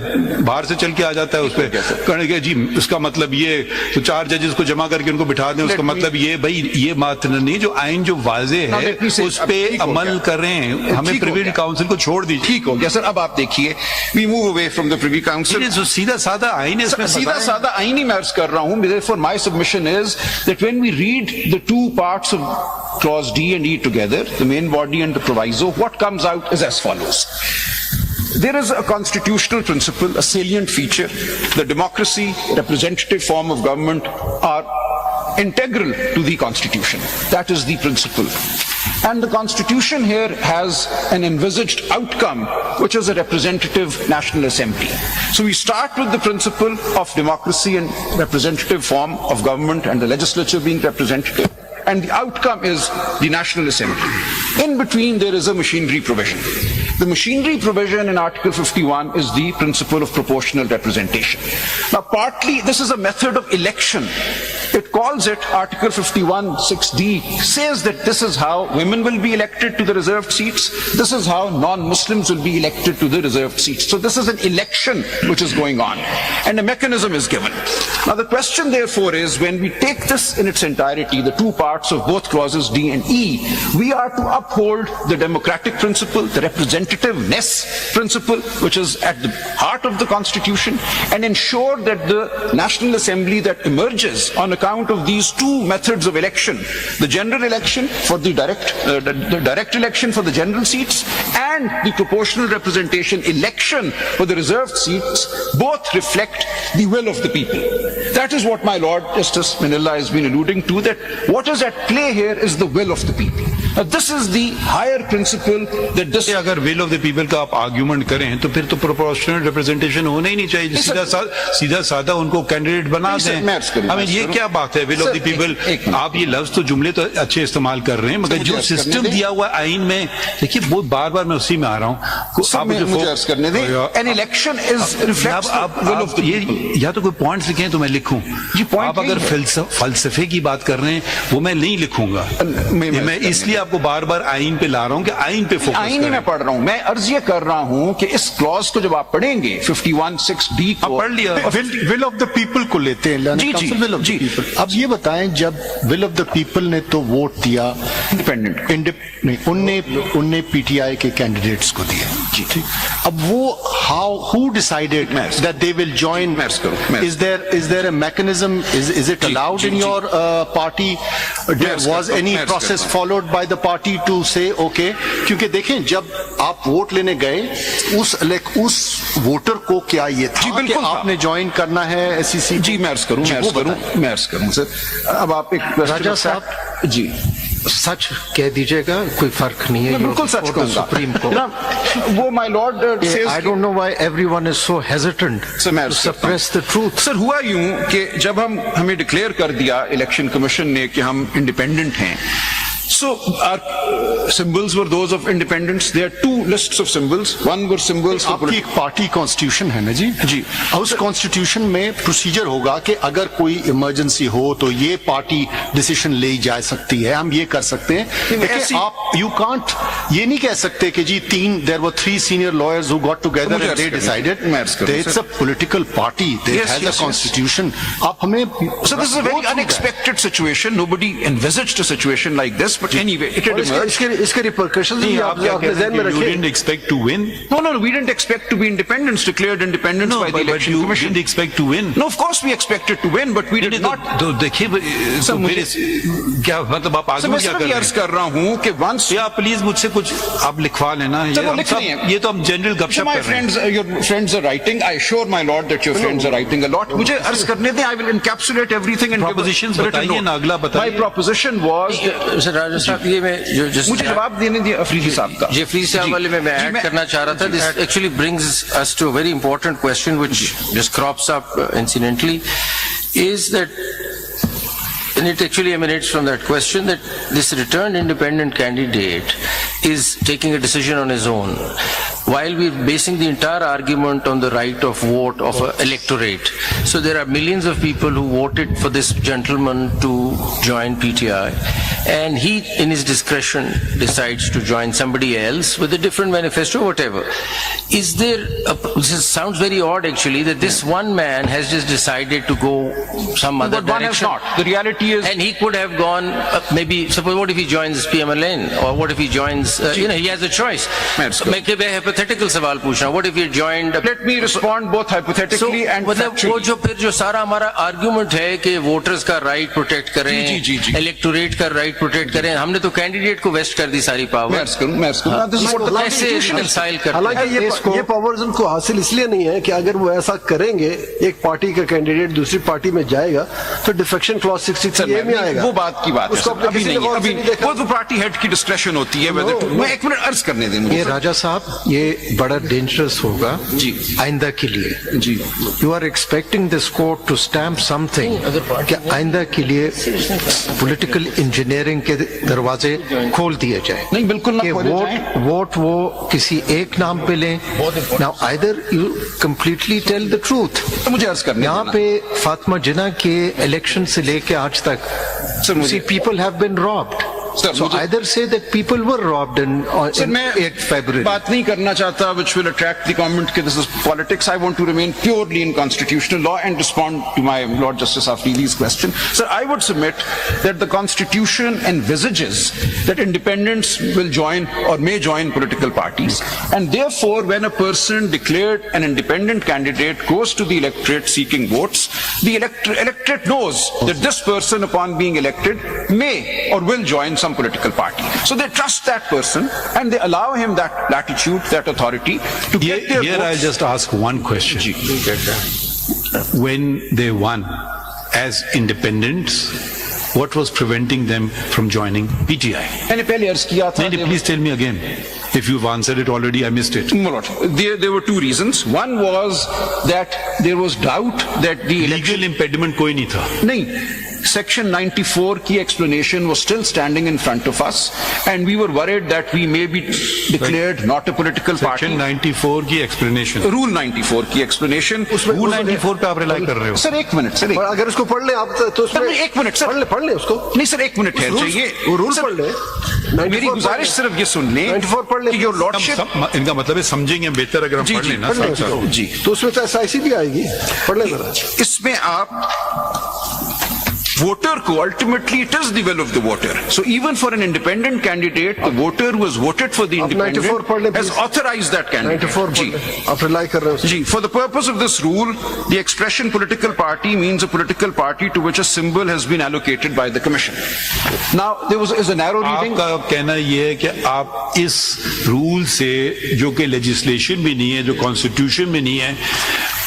बाहर से चल के आ जाता है, उस पे कहने के जी उसका मतलब ये, तो 4 जजेस को जमा करके उनको बिठा दें, उसका मतलब ये, भाई ये बात नहीं, जो आइन जो वाजे है उस पे अमल कर रहे हैं, हमें प्रिवी काउंसिल को छोड़ दीजिए। ठीक हो गया सर। अब आप देखिए, we move away from the Privy Council. सीधा साधा आइन है, इसमें सीधा साधा आइन ही मैं अर्ज कर रहा हूं। Therefore, my submission is that when we read the two parts of clause D and E together, the main body and the proviso, what comes out is as follows. There is a constitutional principle, a salient feature. The democracy, representative form of government are integral to the Constitution. That is the principle. And the Constitution here has an envisaged outcome, which is a representative National Assembly. So we start with the principle of democracy and representative form of government and the legislature being representative. And the outcome is the National Assembly. In between, there is a machinery provision. The machinery provision in Article 51 is the principle of proportional representation. Now, partly, this is a method of election. It calls it, Article 51, 6D, says that this is how women will be elected to the reserved seats. This is how non-Muslims will be elected to the reserved seats. So this is an election which is going on. And a mechanism is given. Now, the question, therefore, is when we take this in its entirety, the two parts of both clauses D and E, we are to uphold the democratic principle, the representativeness principle, which is at the heart of the Constitution, and ensure that the National Assembly that emerges on account of these two methods of election, the general election for the direct election for the general seats and the proportional representation election for the reserved seats, both reflect the will of the people. That is what my Lord Justice Manilla has been alluding to, that what is at play here is the will of the people. Now, this is the higher principle that this... अगर will of the people का आप argument करें तो फिर तो proportional representation होना ही नहीं चाहिए, सीधा साधा उनको कैंडिडेट बना दें। हमें ये क्या बात है, विल ऑफ द पीपल? आप ये लफ्ज तो जुमले तो अच्छे इस्तेमाल कर रहे हैं, मगर जो सिस्टम दिया हुआ आइन में, देखिए वो बार बार मैं उसी में आ रहा हूँ। आप मुझे अर्ज करने दें, an election is reflects the will of the people. या तो कोई पॉइंट्स लिखें तो मैं लिखूं, आप अगर फलसफे की बात कर रहे हैं वो मैं नहीं लिखूंगा, मैं इसलिए आपको बार बार आइन पे ला रहा हूं कि आइन पे फोकस आइन ही मैं पढ़ रहा हूं। मैं अर्ज ये कर रहा हूं कि इस क्लॉज को जब आप पढ़ेंगे 51(6)(d को पढ़ लिया, विल ऑफ द पीपल को लेते हैं, विल ऑफ द पीपल। अब ये बताएं, जब विल ऑफ द पीपल ने तो वोट दिया इंडिपेंडेंट, उनने पीटीआई के कैंडिडेट्स को दिया, ठीक। अब वो who decided that they will join? Is there a mechanism, is it allowed in your party? Was any process followed by the party to say okay? क्योंकि देखें, जब आप वोट लेने गए उस वोटर को क्या ये था कि आपने ज्वाइन करना है एसईसी? जी मैं अर्ज करूं सर। अब आप एक राजा साहब जी सच कह दीजिएगा, कोई फर्क नहीं है, बिल्कुल सच कहूंगा। सुप्रीम कोर्ट वो my lord I don't know why everyone is so hesitant to suppress the truth. Sir हुआ यूं कि जब हमें डिक्लेयर कर दिया इलेक्शन कमीशन ने कि हम इंडिपेंडेंट हैं, so our symbols were those of independence. There are two lists of symbols. One were symbols for आपकी एक पार्टी कॉन्स्टिट्यूशन है ना जी? जी। उस कॉन्स्टिट्यूशन में प्रोसीजर होगा कि अगर कोई इमरजेंसी हो तो ये पार्टी डिसीजन ले जा सकती है, हम ये कर सकते हैं। देखिए आप यू कांट ये नहीं कह सकते कि जी there were 3 senior lawyers who got together and they decided. It's a political party, they has a constitution. आप हमें So this is a very unexpected situation. Nobody envisaged a situation like this. But anyway, it had emerged. इसके repercussions भी आप क्या अपने ज़हन में कहते हैं? You रखिए। didn't expect to win? No, we didn't expect to be independence, declared independence by the but election you commission. didn't expect to win? No, of course we expected to win, but we did not. तो देखिए, तो फिर क्या मतलब आप आगे क्या कर रहे हैं? कर रहा हूँ कि once या प्लीज मुझसे कुछ आप लिखवा लेना, ये तो हम जनरल गपशप my कर रहे हैं। friends, your friends are writing. I assure my lord that your friends are writing a lot. मुझे अर्ज करने दें, I will encapsulate everything and Propositions बताइए ना, अगला बताइए। My proposition was सर राजा साहब, ये मैं मुझे जवाब देने दिए अफरीदी साहब का। जी अफरीदी साहब वाले में मैं ऐड करना चाह रहा था। This actually brings us to a very important question which just crops up incidentally, is that and it actually emanates from that question that this returned independent candidate is taking a decision on his own. while we're basing the entire argument on the right of vote of an electorate. So there are millions of people who voted for this gentleman to join PTI, and he, in his discretion, decides to join somebody else with a different manifesto, whatever. Is there, this sounds very odd actually, that this one man has just decided to go some other But one has direction. not. The reality is, And he could have gone, maybe, suppose, what if he joins PMLN? Or what if he joins, he has a choice. मैं hypothetical सवाल पूछना, what if he joined... let me respond both hypothetically and मतलब वो factually. जो फिर जो सारा हमारा आर्ग्यूमेंट है कि वोटर्स का राइट प्रोटेक्ट करें, जी। इलेक्टोरेट का राइट प्रोटेक्ट करें, हमने तो कैंडिडेट को वेस्ट कर दी सारी मैं पावर। अर्ज करूं, This is what the कैसे Constitution is. reconcile करते हैं? हालांकि ये पावर्स उनको हासिल इसलिए नहीं है कि अगर वो ऐसा करेंगे, एक पार्टी का कैंडिडेट दूसरी पार्टी में जाएगा तो डिफेक्शन क्लॉज 63 में आएगा। वो बात की बात है उसको सर, अपने अभी किसी नहीं ने गौर से अभी नहीं देखा। वो तो पार्टी हेड की डिस्क्रेशन होती है whether to- मैं एक मिनट अर्ज करने दें ये मुझे। राजा साहब ये बड़ा डेंजरस होगा जी। आइंदा के लिए। जी। You are expecting this court to stamp something कि आइंदा के लिए पॉलिटिकल इंजीनियरिंग के दरवाजे खोल दिए जाए। नहीं, बिल्कुल ना कि खोले जाएं। वोट वो किसी एक नाम पे लें। Now either you completely tell the truth. तो मुझे अर्ज करने यहाँ देना। पे फातिमा जिन्ना के इलेक्शन से लेके आज तक सर, मुझे- people have been robbed. Sir, So मुझे- either say that people were robbed sir, in मैं 8 February. बात नहीं करना चाहता which will attract the comment कि this is politics. I want to remain purely in constitutional law and respond to my Lord Justice Afridi's question. Sir, I would submit that the Constitution envisages that independents will join or may join political parties, and therefore when a person declared an independent candidate goes to the electorate seeking votes, the electorate knows that this person upon being elected may or will join some political party. So they trust that person and they allow him that latitude, that authority to get their Here I'll votes. just ask one question. When they won as independents, what was preventing them from joining PTI? मैंने पहले अर्ज किया था No, please tell me again. If you've answered it already, I missed it. No, Lord. There were two reasons. One was that there was doubt that the election... Legal impediment कोई नहीं था. नहीं, Section 94 की explanation was still standing in front of us and we were worried that we may be declared not a political party. Section 94 की explanation. Rule 94 की explanation. Rule 94 पे आप rely कर रहे हो. सर एक मिनट सर, और अगर उसको पढ़ ले आप तो उसमें सर, एक मिनट, सर। पढ़ ले उसको। नहीं सर, एक मिनट ठहर जाइए। वो रूल सर, पढ़ ले। 94 मेरी पढ़ गुजारिश ले। सिर्फ ये सुन लें 94 पढ़ ले। कि योर लॉर्डशिप इनका मतलब है समझेंगे बेहतर अगर हम जी, पढ़ जी, लेना. पढ़ ले साथ साथ. उसको। जी। तो उसमें तो SIC भी आएगी। पढ़ ले जरा। इसमें आप वोटर को ultimately it is the will of the voter. So even for an independent candidate the voter who has voted for the आप 94 पढ़ ले, independent has please. Authorised that 94 candidate. पढ़ जी. ले। आप रिलाई कर रहे हो। Gee, for the purpose of this rule, the expression political party means a political party to which a symbol has been allocated by the commission. Now, is a narrow reading. आपका कहना यह है कि आप इस रूल से जो कि लेजिस्लेशन भी नहीं है, जो कॉन्स्टिट्यूशन में नहीं है,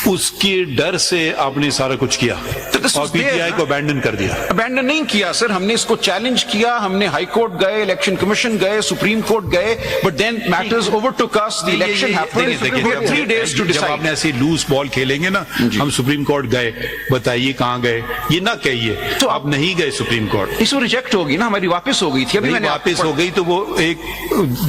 उसके डर से आपने सारा कुछ किया तो this और was there, पीटीआई ना? को अबैंडन कर दिया. अबैंडन नहीं किया सर, हमने इसको चैलेंज किया, हमने हाई कोर्ट गए, इलेक्शन कमीशन गए, सुप्रीम कोर्ट गए, but then matters overtook us, the election happened, देखिए, we had 3 days to जब decide. आपने ऐसे लूज बॉल खेलेंगे ना, हम सुप्रीम कोर्ट गए, बताइए कहाँ गए, ये ना कहिए तो आप नहीं गए सुप्रीम कोर्ट. इसको रिजेक्ट होगी ना, हमारी वापस हो गई थी. अभी नहीं, मैंने वापस हो गई तो वो एक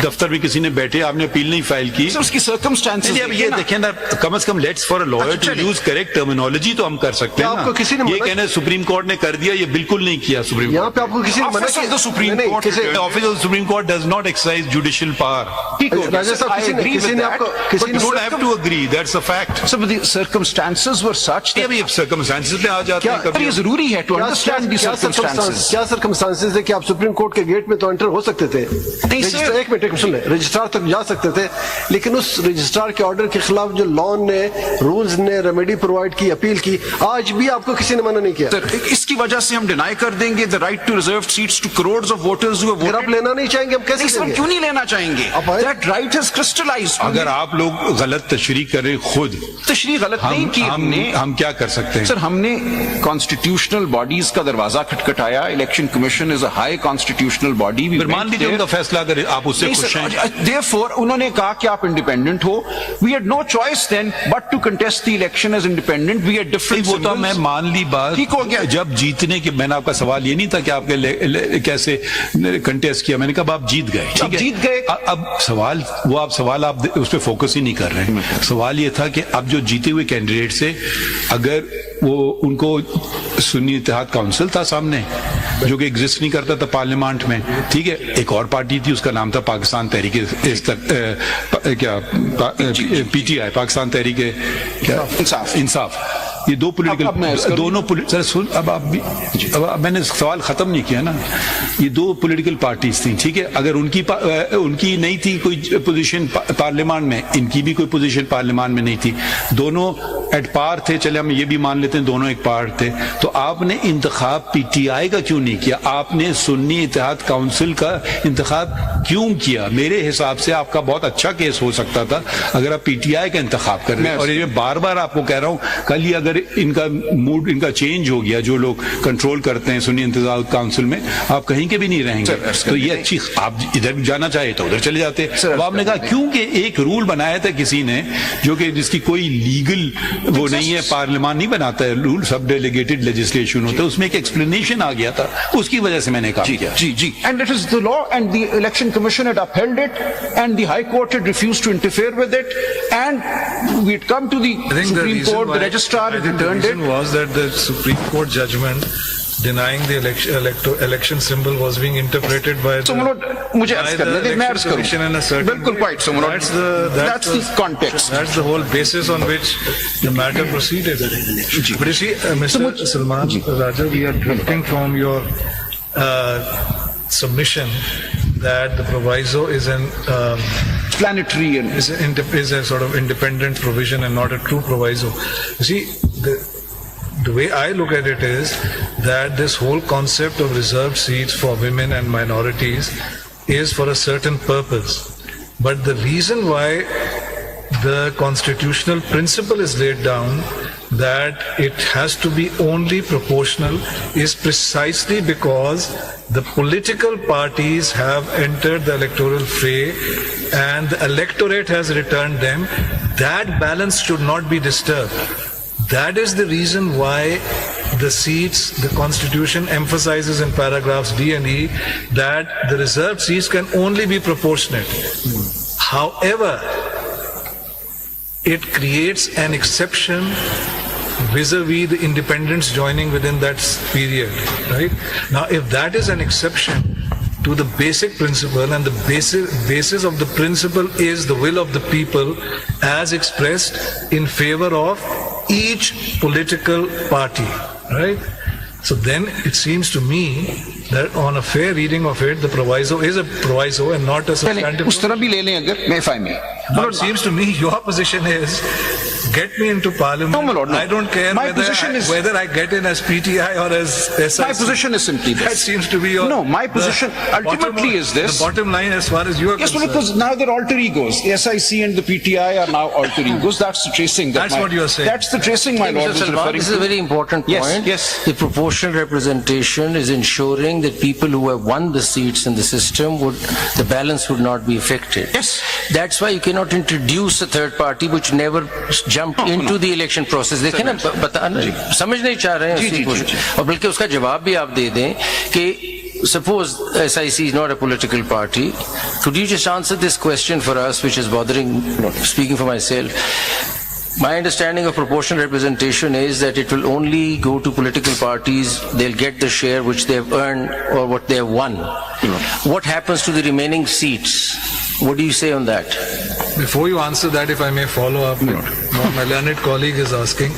दफ्तर में किसी ने बैठे, आपने अपील नहीं फाइल की. सर, उसकी सर्कमस्टांसेस अब ये देखें ना, कम से come let's for a lawyer अच्छा, टू चलिए। यूज करेक्ट टर्मिनोलॉजी तो हम कर सकते हैं क्या आपको किसी ने ना. ये मना- कहना है सुप्रीम कोर्ट ने कर दिया, ये बिल्कुल नहीं किया सुप्रीम यहाँ कोर्ट. पे आपको किसी ने मना Office of किया। the Supreme नहीं, Court किसी- returned. Office of supreme court does not exercise judicial power. ठीक हो गया, राजा सर, साहब, I agree किसी with ने that, आपको but किसी You don't have to agree, that's a fact. Sir, but the circumstances were such that अभी circumstances पे आ जाते हैं पर कभी. ये जरूरी है to understand the circumstances. क्या सर्कमस्टांसेस है कि आप सुप्रीम कोर्ट के गेट में तो एंटर हो सकते थे? नहीं, सर। रजिस्ट्रार- एक मिनट सुन ले, रजिस्ट्रार तक जा सकते थे, लेकिन उस रजिस्ट्रार के ऑर्डर के खिलाफ जो लॉ ने, रूल्स ने रेमेडी प्रोवाइड की, अपील की, आज भी आपको किसी ने मना नहीं किया। सर, इसकी वजह से हम डिनाई कर देंगे the right to reserve seats to crores of voters who have अगर आप वोटेड. लेना नहीं चाहेंगे हम कैसे नहीं सर, देंगे? क्यों नहीं लेना चाहेंगे? आप आए- दैट राइट हैज क्रिस्टलाइज्ड. अगर आप लोग गलत तशरीह करें खुद, तशरीह गलत नहीं की हमने. हम क्या कर सकते हैं? सर, हमने कॉन्स्टिट्यूशनल बॉडीज का दरवाजा खटखटाया. Election commission is a high constitutional body. फिर मान लीजिए उनका फैसला अगर आप उससे खुश हैं. Therefore, उन्होंने कहा कि आप इंडिपेंडेंट हो. We had no choice then but to contest the election as independent, we had different वो तो मैं symbols. मान ली बात। ठीक हो गया। जब जीतने के, मैंने आपका सवाल ये नहीं था कि आपके कैसे कंटेस्ट किया, मैंने कहा आप जीत गए, ठीक है, जीत गए। अब सवाल आप उस पर फोकस ही नहीं कर रहे हैं। सवाल ये था कि अब जो जीते हुए कैंडिडेट से, अगर वो उनको सुन्नी इत्तेहाद काउंसिल था सामने, जो कि एग्जिस्ट नहीं करता था पार्लियामेंट में, ठीक है, एक और पार्टी थी, उसका नाम था पाकिस्तान तहरीक PTI, पाकिस्तान तहरीक इंसाफ। ये दो पॉलिटिकल, दोनों सर सुन, अब मैंने सवाल खत्म नहीं किया ना। ये दो पॉलिटिकल पार्टीज थी, ठीक है, अगर उनकी नहीं थी कोई पोजीशन पार्लियामेंट में, इनकी भी कोई पोजीशन पार्लियामेंट में नहीं थी, दोनों एट पार थे, चले हम ये भी मान लेते हैं दोनों एक पार थे, तो आपने इंतखाब PTI का क्यों नहीं किया? आपने सुन्नी इत्तेहाद काउंसिल का इंतखाब क्यों किया? मेरे हिसाब से आपका बहुत अच्छा केस हो सकता था अगर आप PTI का इंतखाब कर रहे हैं। और ये बार बार आपको कह रहा हूं, कल ही अगर इनका मूड इनका चेंज हो गया, जो लोग कंट्रोल करते हैं सुन्नी इत्तेहाद काउंसिल में, आप कहीं के भी नहीं रहेंगे। तो ये अच्छी, आप इधर भी जाना चाहे तो उधर चले जाते। अब आपने कहा क्योंकि एक रूल बनाया था किसी ने, जो कि जिसकी कोई लीगल वो नहीं है, पार्लियामेंट नहीं बनाता है रूल, सब डेलीगेटेड लेजिस्लेशन होता है, उसमें एक एक्सप्लेनेशन आ गया था, उसकी वजह से मैंने कहा किया। जी, and it is the law, and the election commission had upheld it, and the high court had refused to interfere with it, and we had come to the I think Supreme Court, the registrar had the returned it. reason was that the Supreme Court judgment denying the election symbol was being interpreted by So, Manoj, मुझे अर्ज करने दे, मैं अर्ज Commission in a certain बिल्कुल way. quite so, Manoj. That's the context. That's the whole basis on which the matter proceeded. But you see, Mr. Salman Raja, we are drifting from your submission that the proviso is an Planetary and is a sort of independent provision and not a true proviso. You see, the way I look at it is that this whole concept of reserved seats for women and minorities is for a certain purpose. But the reason why the constitutional principle is laid down that it has to be only proportional is precisely because the political parties have entered the electoral fray and the electorate has returned them. That balance should not be disturbed. That is the reason why the seats, the Constitution emphasizes in paragraphs D and E that the reserved seats can only be proportionate. However, it creates an exception vis-a-vis the independents joining within that period, right? Now, if that is an exception to the basic principle, and the basis of the principle is the will of the people as expressed in favor of each political party, right? So then it seems to me that on a fair reading of it, the proviso is a proviso and not a substantive. उस तरह भी ले लें अगर, if I may. Now, it seems to me your position is get me into parliament. No, my lord, no. I don't care My position is- whether I get in as PTI or as SIC. My position is simply this. That seems to be your... No, my position ultimately is this. The bottom line as far as you are Yes, well, concerned. because now they're alter egos. The SIC and the PTI are now alter egos. That's the tracing. That's what you're saying. That's the tracing my lord Mr. was Salman, referring this is a to. very important point. Yes, yes. The proportional representation is ensuring that people who have won the seats in the system the balance would not be affected. Yes. That's why you cannot introduce a third party which never jumped into the election process. देखें ना, समझ नहीं चाह रहे हैं जी, उसी जी, को, जी। और बल्कि उसका जवाब भी आप दे दें कि suppose SIC is not a political party. Could you just answer this question for us, which is bothering, speaking for myself? My understanding of proportional representation is that it will only go to political parties, they'll get the share which they have earned or what they have won. What happens to the remaining seats? What do you say on that? Before you answer that, if I may follow up, what my learned colleague is asking,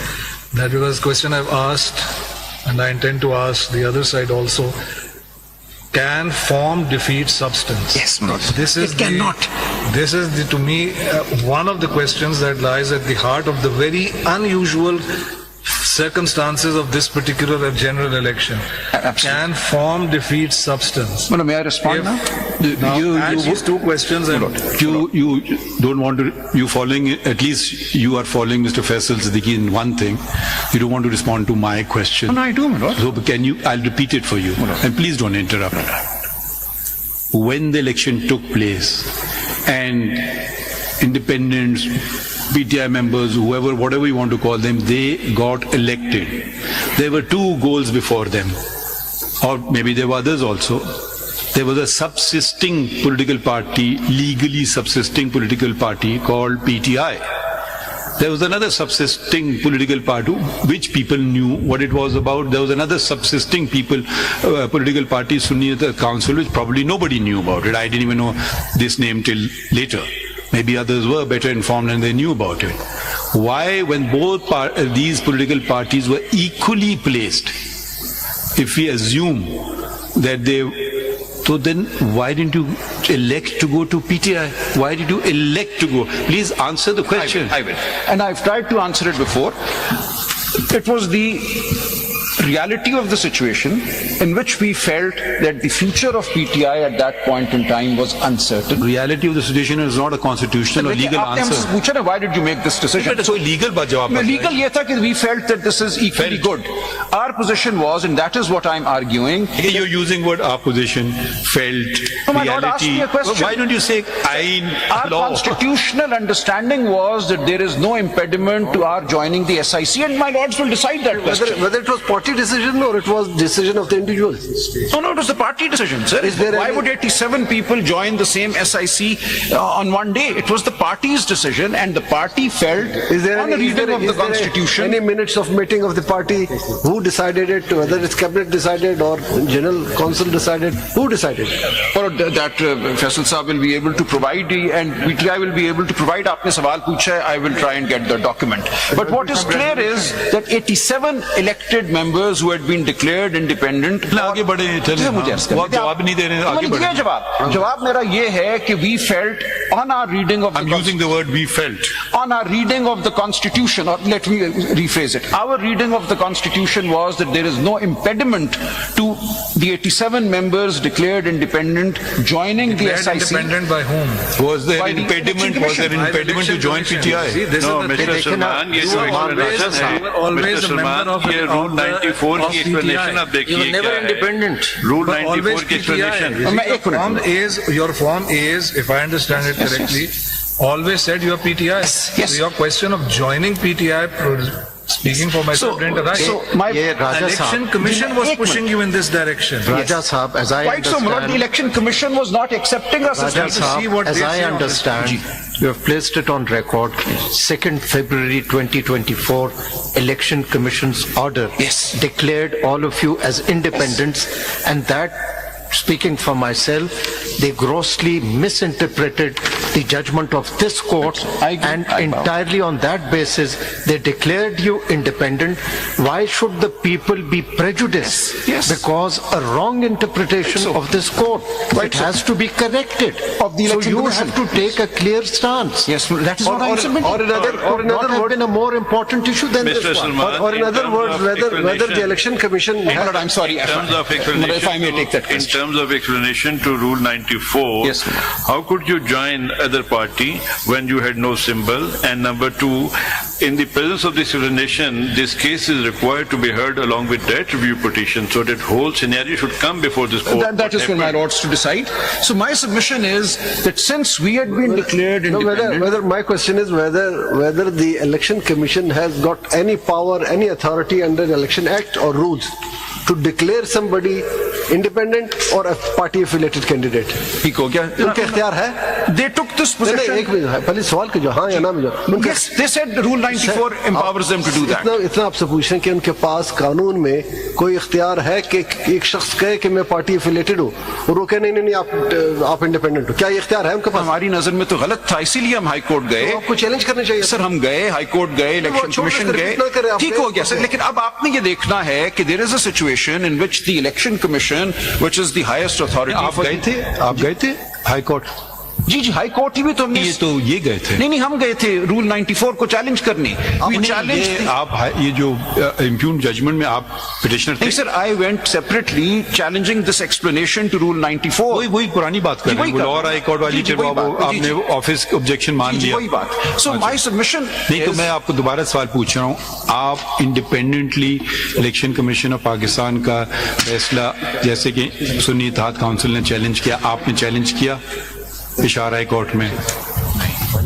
that was a question I've asked, and I intend to ask the other side also. Can form defeat substance? Yes, Manoj. This is It cannot. This is to me one of the questions that lies at the heart of the very unusual circumstances of this particular general election. Absolutely. Can form defeat substance? Well, may I respond now? Now, ask these two questions and You don't want to, you following, at least you are following Mr. Faisal Siddiqui in one thing. You don't want to respond to my question. No, I do, my lord. So can you, I'll repeat it for you. And please don't interrupt. When the election took place and independents PTI members, whoever, whatever you want to call them, they got elected. There were two goals before them, or maybe there were others also. There was a subsisting political party, legally subsisting political party called PTI. There was another subsisting political party which people knew what it was about. There was another subsisting political party, Sunni Council, which probably nobody knew about it. I didn't even know this name till later. Maybe others were better informed and they knew about it. Why, when both these political parties were equally placed, if we assume that so then why didn't you elect to go to PTI? Why did you elect to go? Please answer the question. I will. And I've tried to answer it before. It was the reality of the situation in which we felt that the future of PTI at that point in time was uncertain. Reality of the situation is not a constitutional or legal आपने हमसे answer. पूछा ना, why did you make this decision? So legal बात जवाब मत Legal ये था कि we felt that this is equally good. Our position was, and that is what I'm arguing. दो. You're using word opposition, felt, No, my lord, ask reality. me a question. Why don't you say ayn, Our law? constitutional understanding was that there is no impediment to our joining the SIC, and my lords will decide that question. Whether it was party decision or it was decision of the individual. No, it was the party decision, sir. Is there Why any- would 87 people join the same SIC on one day? It was the party's decision, and the party felt on a reading of the constitution. Any minutes of meeting of the party? Who decided it? Whether it's cabinet decided or general council decided? Who decided? Or that Faisal Saab will be able to provide, and PTI will be able to provide. आपने सवाल पूछा है, I will try and get the document. But what is clear is that 87 elected members who had been declared independent. आगे बढ़े, चलें, जी, मुझे हाँ, अर्ज करने वो दीजिए। जवाब नहीं दे रहे हैं, आगे मैंने दिया बढ़े। जवाब मेरा ये है कि we felt on our reading of I'm using the word we felt. on our reading of the constitution, or let me rephrase it, our reading of the constitution was that there is no impediment to the 87 members declared independent joining the Declared SIC. independent by whom? Was there By the impediment? election Was there commission. impediment to join See, PTI? this No, is the Mr. thing. Salman, ये You जो were always- explanation है, you were always Mr. a member Salman, of ये Rule 94 की explanation आप You देखिए were never क्या है? independent. Rule But 94 always की explanation. PTI. मैं एक minute Form is, your form is, if I understand it correctly, always said you are PTI. yes. So your question of joining PTI, speaking for myself, didn't arise. so my ये राजा Election साहब, Commission was एक pushing you in this direction. Raja Saab, as I quite so, my lord, the understand, election commission was not accepting us as Raja to see Saab, what as they I say on this. understand, you have placed it on record, 2nd February 2024, Election Commission's order Yes. declared all of you as independents, and that, speaking for myself, they grossly misinterpreted the judgment of this court, I agree. and I bow. entirely on that basis, they declared you independent. Why should the people be prejudiced? Yes. Because a wrong interpretation so. of this court. Quite It so. has to be corrected. Of the So election you commission. have to take a clear stance. Yes, that is what I'm submitting. Or in other Not have words, been a more important issue than Mr. this one. Salman, or in other words, whether the election commission My lord, I'm sorry. In terms of if I may take that in question. terms of explanation to Rule 94, Yes, ma'am. how could you join other party when you had no symbol? And number two, in the presence of this explanation, this case is required to be heard along with that review petition, so that whole scenario should come before this court. That is for my What happened? lords to decide. So my submission is that since we had been declared no, independent. whether my question is whether the election commission has got any power, any authority under the election act or rules to declare somebody independent or a party affiliated candidate. ठीक हो गया? उनका इख्तियार है? They took this नहीं, position. एक minute, पहले सवाल कीजिए, हाँ या ना में जाओ। उनका- Yes, they said Rule 94 empowers them to do that. इतना आपसे पूछ रहे हैं कि उनके पास कानून में कोई इख्तियार है कि एक शख्स कहे कि मैं पार्टी एफिलेटेड हूँ और वो कहे नहीं आप इंडिपेंडेंट हो, क्या ये इख्तियार है उनके पास? हमारी नजर में तो गलत था, इसीलिए हम हाई कोर्ट गए। तो आपको चैलेंज करना चाहिए। सर हम गए, हाई कोर्ट गए, इलेक्शन वो छोड़ कमीशन कर गए, रिपीट ना करें, आप ठीक गए, हो गया सर। ओके। लेकिन अब आपने ये देखना है कि there is a situation in which the election commission, which is the highest authority. आप गए थे? आप गए थे हाई कोर्ट? जी जी, हाई कोर्ट ही भी तो हमने ये तो ये गए थे। नहीं, हम गए थे रूल 94 को चैलेंज करने। We challenged ये the- आप ये जो इम्प्यून जजमेंट में आप पिटिशनर थे, नहीं sir, I went separately challenging this explanation to Rule 94. वही पुरानी बात कर रहे हैं, वो लॉ हाई कोर्ट वाली, जी, जी, फिर वही वो बात, जी, आपने जी। ऑफिस ऑब्जेक्शन मान जी, लिया। वही बात। So my submission नहीं तो is- मैं आपको दोबारा सवाल पूछ रहा हूँ, आप independently election commission of Pakistan का फैसला, जैसे कि सुन्नी इत्तेहाद काउंसिल ने चैलेंज किया, आपने चैलेंज किया पेशावर हाई कोर्ट में?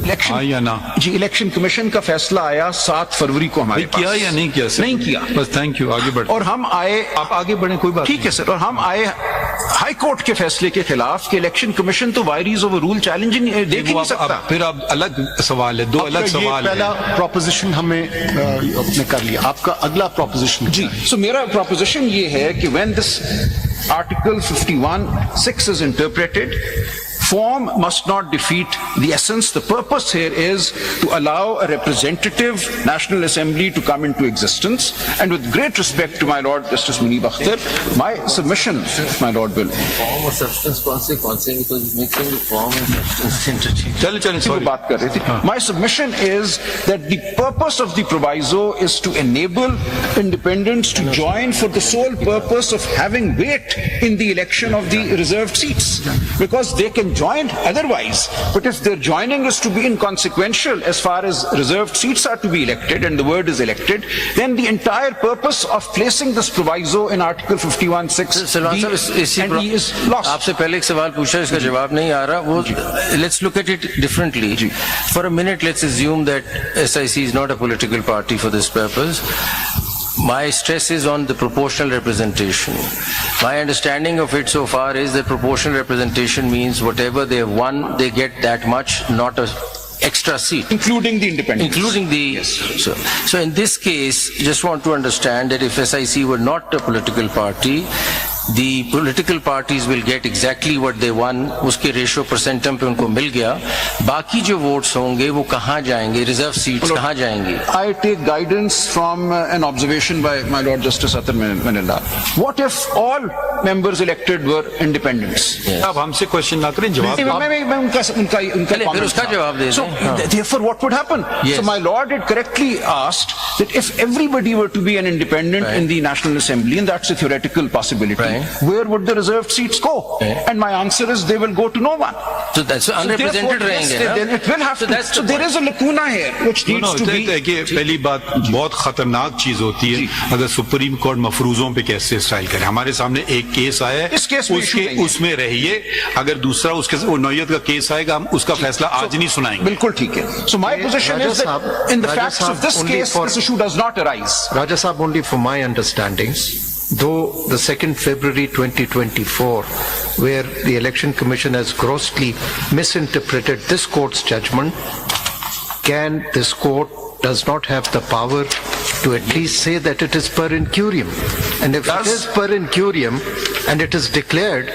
इलेक्शन हाँ या ना? जी, इलेक्शन कमीशन का फैसला आया 7 फरवरी को हमारे भाई, किया पास। या नहीं किया सर? नहीं किया। बस थैंक यू, आगे बढ़। और हम आए, आप आगे बढ़े, कोई बात ठीक है सर, और हम आए हाई कोर्ट के फैसले के खिलाफ कि इलेक्शन कमीशन तो वायरीज ऑफ रूल चैलेंजिंग देख ही नहीं सकता। फिर अब अलग सवाल है, दो अलग सवाल पहला है। प्रोपोजिशन हमने अपने कर लिया, आपका अगला प्रोपोजिशन जी, सो मेरा प्रोपोजिशन ये है कि when this article 51(6) is interpreted, form must not defeat the essence. The purpose here is to allow a representative National Assembly to come into existence. And with great respect to my Lord Justice Munib Akhtar, my submission, my Lord will. Form और substance कौन से because mixing the form and substance interchange. चल इसी को बात कर रही थी। My submission is that the purpose of the proviso is to enable independents to join for the sole purpose of having weight in the election of the reserved seats, because they can join otherwise. But if their joining is to be inconsequential as far as reserved seats are to be elected, and the word is elected, then the entire purpose of placing this proviso in Article 51(6) Salman साहब, and he is lost. आपसे पहले एक सवाल पूछा, इसका जवाब नहीं आ रहा। वो let's look at it differently for a minute. Let's assume that SIC is not a political party for this purpose. My stress is on the proportional representation. My understanding of it so far is that proportional representation means whatever they have won, they get that much, not a extra seat. Including the independents. Including the, so in this case, just want to understand that if SIC were not a political party, the political parties will get exactly what they won, उसके ratio परसेंटम पे उनको मिल गया। बाकी जो votes होंगे वो कहाँ जाएंगे, रिजर्व सीट्स कहाँ जाएंगी? I take guidance from an observation by my Lord Justice Atar Manila. What if all members elected were independents? अब हमसे क्वेश्चन ना करें, जवाब मैं उनका चलिए, फिर comment उसका था। जवाब दे So दें। therefore what would happen? Yes. So my Lord had correctly asked that if everybody were to be an independent in the National Assembly, and that's a theoretical possibility, Right. where would the reserved seats go? Right. And my answer is they will go to no one. So that's unrepresented Therefore, रहेंगे yes, ना? then it will have So to. that's So the there point. is a lacuna here which needs to be. देखिए, पहली बात, बहुत खतरनाक चीज होती है अगर सुप्रीम कोर्ट मफरूजों पे कैसे स्टाइल करे। हमारे सामने एक केस आया है, इस केस में issue नहीं है। उसमें रहिए, अगर दूसरा उसके वो नौयत का केस आएगा, हम उसका फैसला आज नहीं सुनाएंगे। बिल्कुल ठीक है। So my position Raja is that Sahab- in the Raja facts of Sahab, this only case, for- this issue does not arise. Raja Sahab, only for my understanding, though the 2nd February 2024, where the Election Commission has grossly misinterpreted this court's judgment, can this court does not have the power to at least say that it is per incurium. And if it is per incurium and it is declared,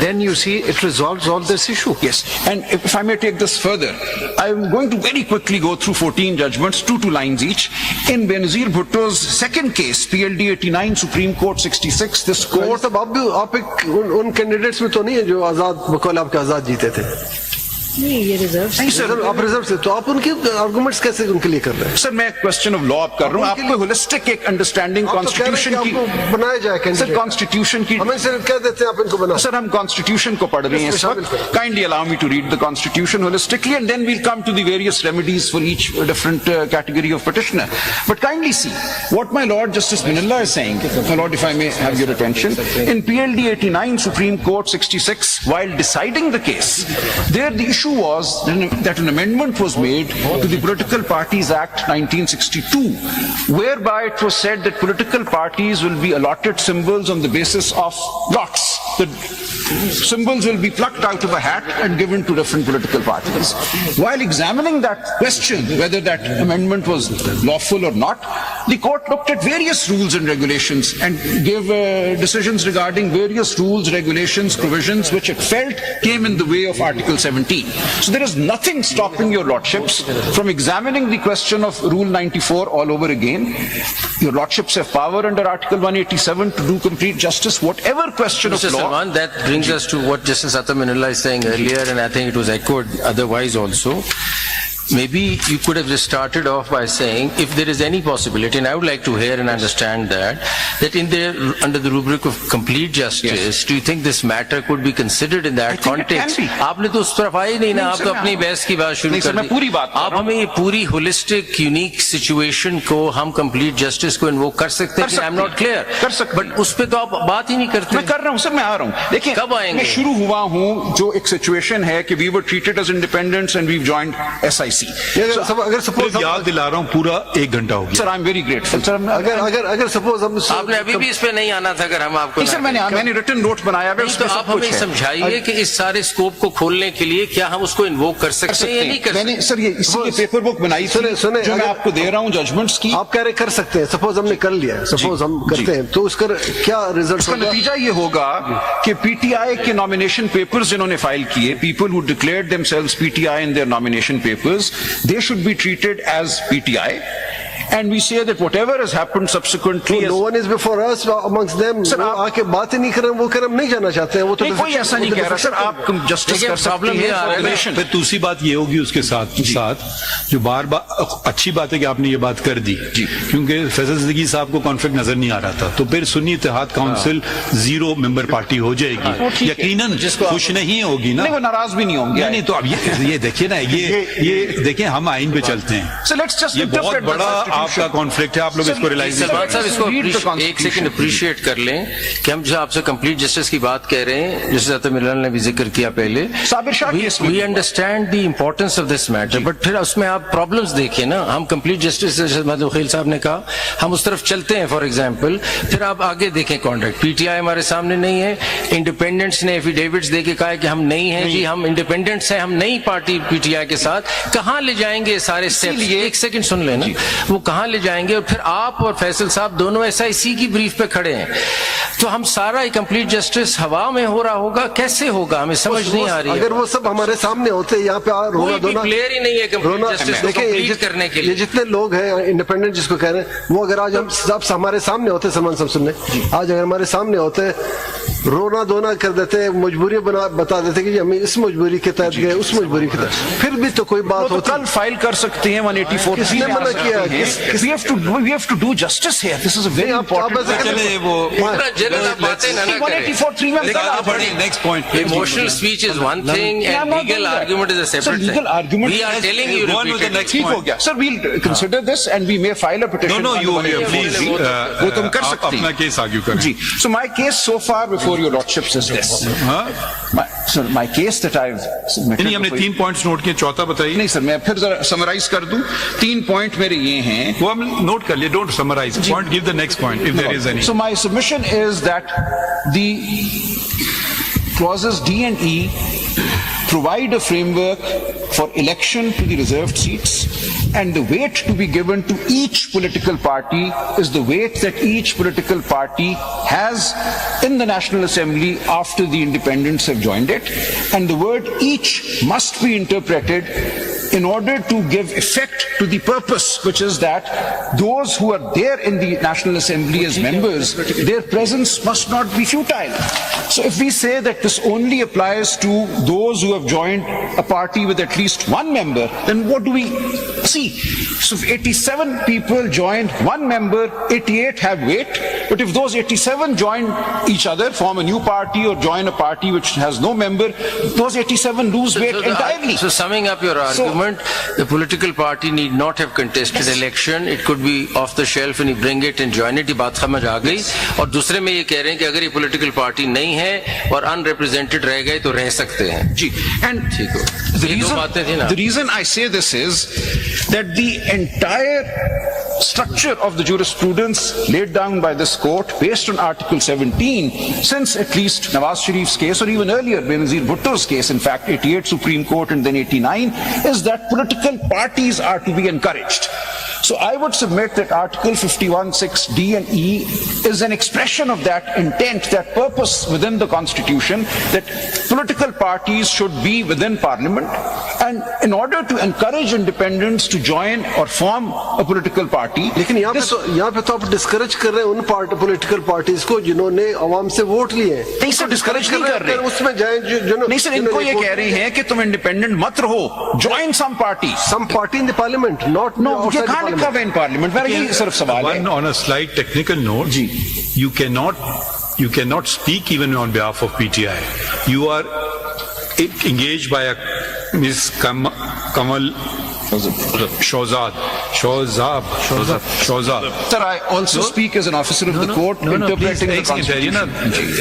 then you see it resolves all this issue. Yes, and if I may take this further, I'm going to very quickly go through 14 judgments, 2 lines each. In Benazir Bhutto's second case, PLD 89, Supreme Court 66, this court court... अब आप एक उन candidates में तो नहीं है जो आजाद बकौल आपके आजाद जीते थे। नहीं, ये रिजर्व नहीं सर, आप रिजर्व से, तो आप उनके आर्गुमेंट्स कैसे उनके लिए कर रहे हैं? सर मैं क्वेश्चन ऑफ लॉ आप कर रहा हूँ, आपको होलिस्टिक एक अंडरस्टैंडिंग आप तो कह रहे हैं कॉन्स्टिट्यूशन कि की। आपको बनाया जाए सर कैंडिडेट। कॉन्स्टिट्यूशन की, हमें सिर्फ कह देते हैं आप इनको बनाओ। सर हम कॉन्स्टिट्यूशन को पढ़ रहे हैं इस वक्त। Kindly allow me to read the constitution holistically and then we'll come to the various remedies for each different category of petitioner. But kindly see what my lord justice Manila is saying. My lord, if I may have your attention, in PLD 89, Supreme Court 66, while deciding the case, there the issue was that an amendment was made to the Political Parties Act 1962, whereby it was said that political parties will be allotted symbols on the basis of lots. The symbols will be plucked out of a hat and given to different political parties. While examining that question, whether that amendment was lawful or not, the court looked at various rules and regulations and gave decisions regarding various rules, regulations, provisions which it felt came in the way of Article 17. So there is nothing stopping your lordships from examining the question of Rule 94 all over again. Your lordships have power under Article 187 to do complete justice, whatever question of Mr. law. Salman, that brings us to what Justice Atar Manila is saying earlier, and I think it was echoed otherwise also. Maybe you could have just started off by saying, if there is any possibility, and I would like to hear and understand that in there, under the rubric of complete justice, do you think this matter could be considered in that I think it can context? be. आपने तो उस तरफ आए नहीं ना, नहीं, आप sir, तो मैं अपनी बहस की बात शुरू नहीं, सर, कर मैं दी। पूरी बात कर आप रहा हूं। हमें ये पूरी होलिस्टिक यूनिक सिचुएशन को हम कंप्लीट जस्टिस को इन्वोक कर सकते हैं? I am not clear. कर सकते बट उस पे तो आप बात ही नहीं करते। मैं कर रहा हूं सर, मैं आ रहा हूं। देखिए, कब आएंगे? मैं शुरू हुआ हूं जो एक सिचुएशन है कि we were treated as independents and we joined SIC। अगर सपोज याद दिला रहा हूँ, पूरा 1 घंटा हो गया। Sir, I am very grateful sir. अगर सपोज हम आपने अभी भी इस पे नहीं आना था, अगर हम आपको नहीं सर, मैंने रिटर्न नोट बनाया है, नहीं, तो उसमें सब आप हमें कुछ है। समझाइए कि इस सारे स्कोप को खोलने के लिए क्या हम उसको इन्वोक कर सकते हैं या नहीं कर सकते? मैंने सर ये इसीलिए पेपर बुक बनाई थी सुने- सुने, जो मैं अगर- आपको दे रहा हूं जजमेंट्स की। आप कह रहे कर सकते हैं, सपोज हमने कर लिया, सपोज हम करते हैं, तो उसका क्या रिजल्ट उसका होगा? नतीजा ये होगा कि PTI के नॉमिनेशन पेपर्स जिन्होंने फाइल किए, people who declared themselves PTI in their nomination papers, they should be treated as PTI, and we say that whatever has happened subsequently no one is before us amongst them. Sir, वो आप- आके बात ही नहीं कर रहे, वो कह रहे हम नहीं जाना चाहते हैं। वो तो नहीं, कोई ऐसा नहीं कह रहा सर, आप जस्टिस देखिए, कर सकते प्रॉब्लम ये हैं आ रहा है ना, population। फिर दूसरी बात ये होगी उसके साथ जो बार अच्छी बात है कि आपने ये बात कर दी, क्योंकि फैसल सिद्दीकी साहब को कॉन्फ्लिक्ट नजर नहीं आ रहा था, तो फिर सुन्नी इत्तेहाद काउंसिल 0 मेंबर पार्टी हो जाएगी, यकीनन खुश नहीं होगी ना। नहीं, वो नाराज भी नहीं होंगे। नहीं, तो अब ये देखिए ना, ये देखिए, हम आइन पे चलते हैं। So let's just ये बहुत interpret the बड़ा Constitution. आपका कॉन्फ्लिक्ट है, आप लोग इसको रियलाइज सलमान साहब, इसको Read the एक Constitution. सेकंड अप्रिशिएट कर लें कि हम जो आपसे कंप्लीट जस्टिस की बात कह रहे हैं, जैसे ज़ाहिर मिलान ने भी जिक्र किया पहले, साबिर शाह केस में we understand the importance of this matter, but फिर उसमें आप प्रॉब्लम्स देखिए ना। हम कंप्लीट जस्टिस, जैसे महमूद खलील साहब ने कहा, हम उस तरफ चलते हैं फॉर एग्जाम्पल, फिर आप आगे देखें कॉन्ट्रैक्ट, PTI हमारे सामने नहीं है, इंडिपेंडेंट्स ने एफिडेविट्स दे के कहा है कि हम नहीं हैं जी, हम इंडिपेंडेंट्स हैं, हम नई पार्टी PTI के साथ। कहाँ ले जाएंगे सारे स्टेप्स? एक सेकंड सुन लेना, वो कहाँ ले जाएंगे? और फिर आप और फैसल साहब दोनों SIC की ब्रीफ पे खड़े हैं, तो हम सारा कंप्लीट जस्टिस हवा में हो रहा होगा, कैसे होगा? हमें समझ नहीं आ रही है। अगर वो सब हमारे सामने होते, यहाँ पे रोना कोई भी धोना प्लेयर ही नहीं है कंप्लीट जस्टिस को देखिए, कंप्लीट करने के ये लिए। जितने लोग हैं इंडिपेंडेंट जिसको कह रहे हैं, वो अगर आज हम सब हमारे सामने होते, सलमान साहब सुनने, आज अगर हमारे सामने होते, रोना धोना कर देते, मजबूरी बता देते कि हमें इस मजबूरी के तहत गए, उस मजबूरी के तहत, फिर भी तो कोई बात वो तो होती। कल फाइल कर सकते हैं 184। किसने मना किया? We have to do justice here. This is a very important आप ऐसे matter. चले वो इतना जनरल आप बातें ना करें। 184(3) में लेकिन आप बढ़िए, next point. Emotional speech is one thing I'm and not legal doing that. argument is a Sir, separate legal thing. argument We are is- telling you Go on with the repeatedly. next ठीक हो point. गया sir, we'll consider this and we may file a petition. No, you under 184(3). please, वो तुम कर आप सकती अपना हैं। केस आर्ग्यू करें। जी, so my case so far before your lordships is this. हाँ? My case that I've submitted. नहीं, हमने before you- 3 पॉइंट्स नोट किए, चौथा बताइए। नहीं सर, मैं फिर जरा समराइज कर दूं। 3 पॉइंट मेरे ये हैं। वो हम नोट कर लिए, don't summarise point, give the next point if there is any. So my submission is that the clauses D and E provide a framework for election to the reserved seats, and the weight to be given to each political party is the weight that each political party has in the National Assembly after the independents have joined it, and the word each must be interpreted in order to give effect to the purpose, which is that those who are there in the National Assembly as members, their presence must not be futile. So if we say that this only applies to those who have joined a party with at least one member, then what do we see? So if 87 people joined one member, 88 have weight, but if those 87 join each other, form a new party or join a party which has no member, those 87 lose weight entirely. So summing up your argument, the political party need not have contested election. It could be off the shelf and you bring it and join it. ये बात समझ आ गई। और दूसरे में ये कह रहे हैं कि अगर ये political party नहीं है और unrepresented रह गए तो रह सकते हैं। Ji, and ठीक हो। ये दो बातें थी ना। the reason I say this is that the entire structure of the jurisprudence laid down by this court based on Article 17, since at least Nawaz Sharif's case or even earlier Benazir Bhutto's case, in fact 88 Supreme Court and then 89, is that political parties are to be encouraged. So I would submit that Article 51(6)(d) and E is an expression of that intent, that purpose within the Constitution, that political parties should be within Parliament, and in order to encourage independents to join or form a political party. लेकिन यहाँ पे तो आप discourage कर रहे हैं उन political parties को जिन्होंने आवाम से वोट लिए हैं। नहीं सर, डिस्करेज नहीं कर रहे, उसमें जाए नहीं सर, इनको ये कह रहे हैं कि तुम इंडिपेंडेंट मत रहो, join some party in the parliament, not no, ये कहाँ लिखा हुआ है इन पार्लियामेंट में? यही सिर्फ सवाल है। On a slight technical note, you cannot speak even on behalf of PTI. You are engaged by a Ms. Kamal Shahzad. Sir, I also speak as an officer of the court, interpreting the Constitution.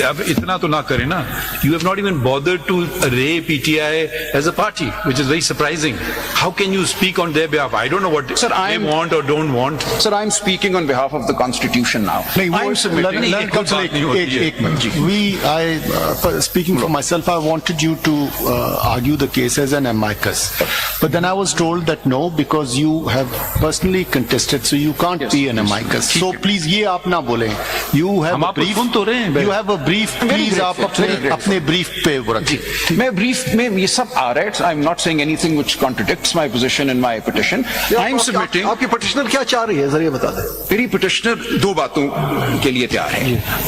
अब इतना तो ना करें ना. You have not even bothered to array PTI as a party, which is very surprising. How can you speak on their behalf? I don't know what they want or don't want. Sir, I'm speaking on behalf of the Constitution now. I'm submitting. Speaking for myself, I wanted you to argue the case as an amicus. But then I was told that no, because you have personally contested, so you can't be an amicus. So please ये आप ना बोलें. You have a brief. You have a brief. Please आप अपने brief पे रखिए. मैं brief में ये सब आ रहा है. I'm not saying anything which contradicts my position in my petition. I'm submitting. आपकी petitioner क्या चाह रही है, जरा ये बता दें. मेरी petitioner दो बातों के लिए तैयार है.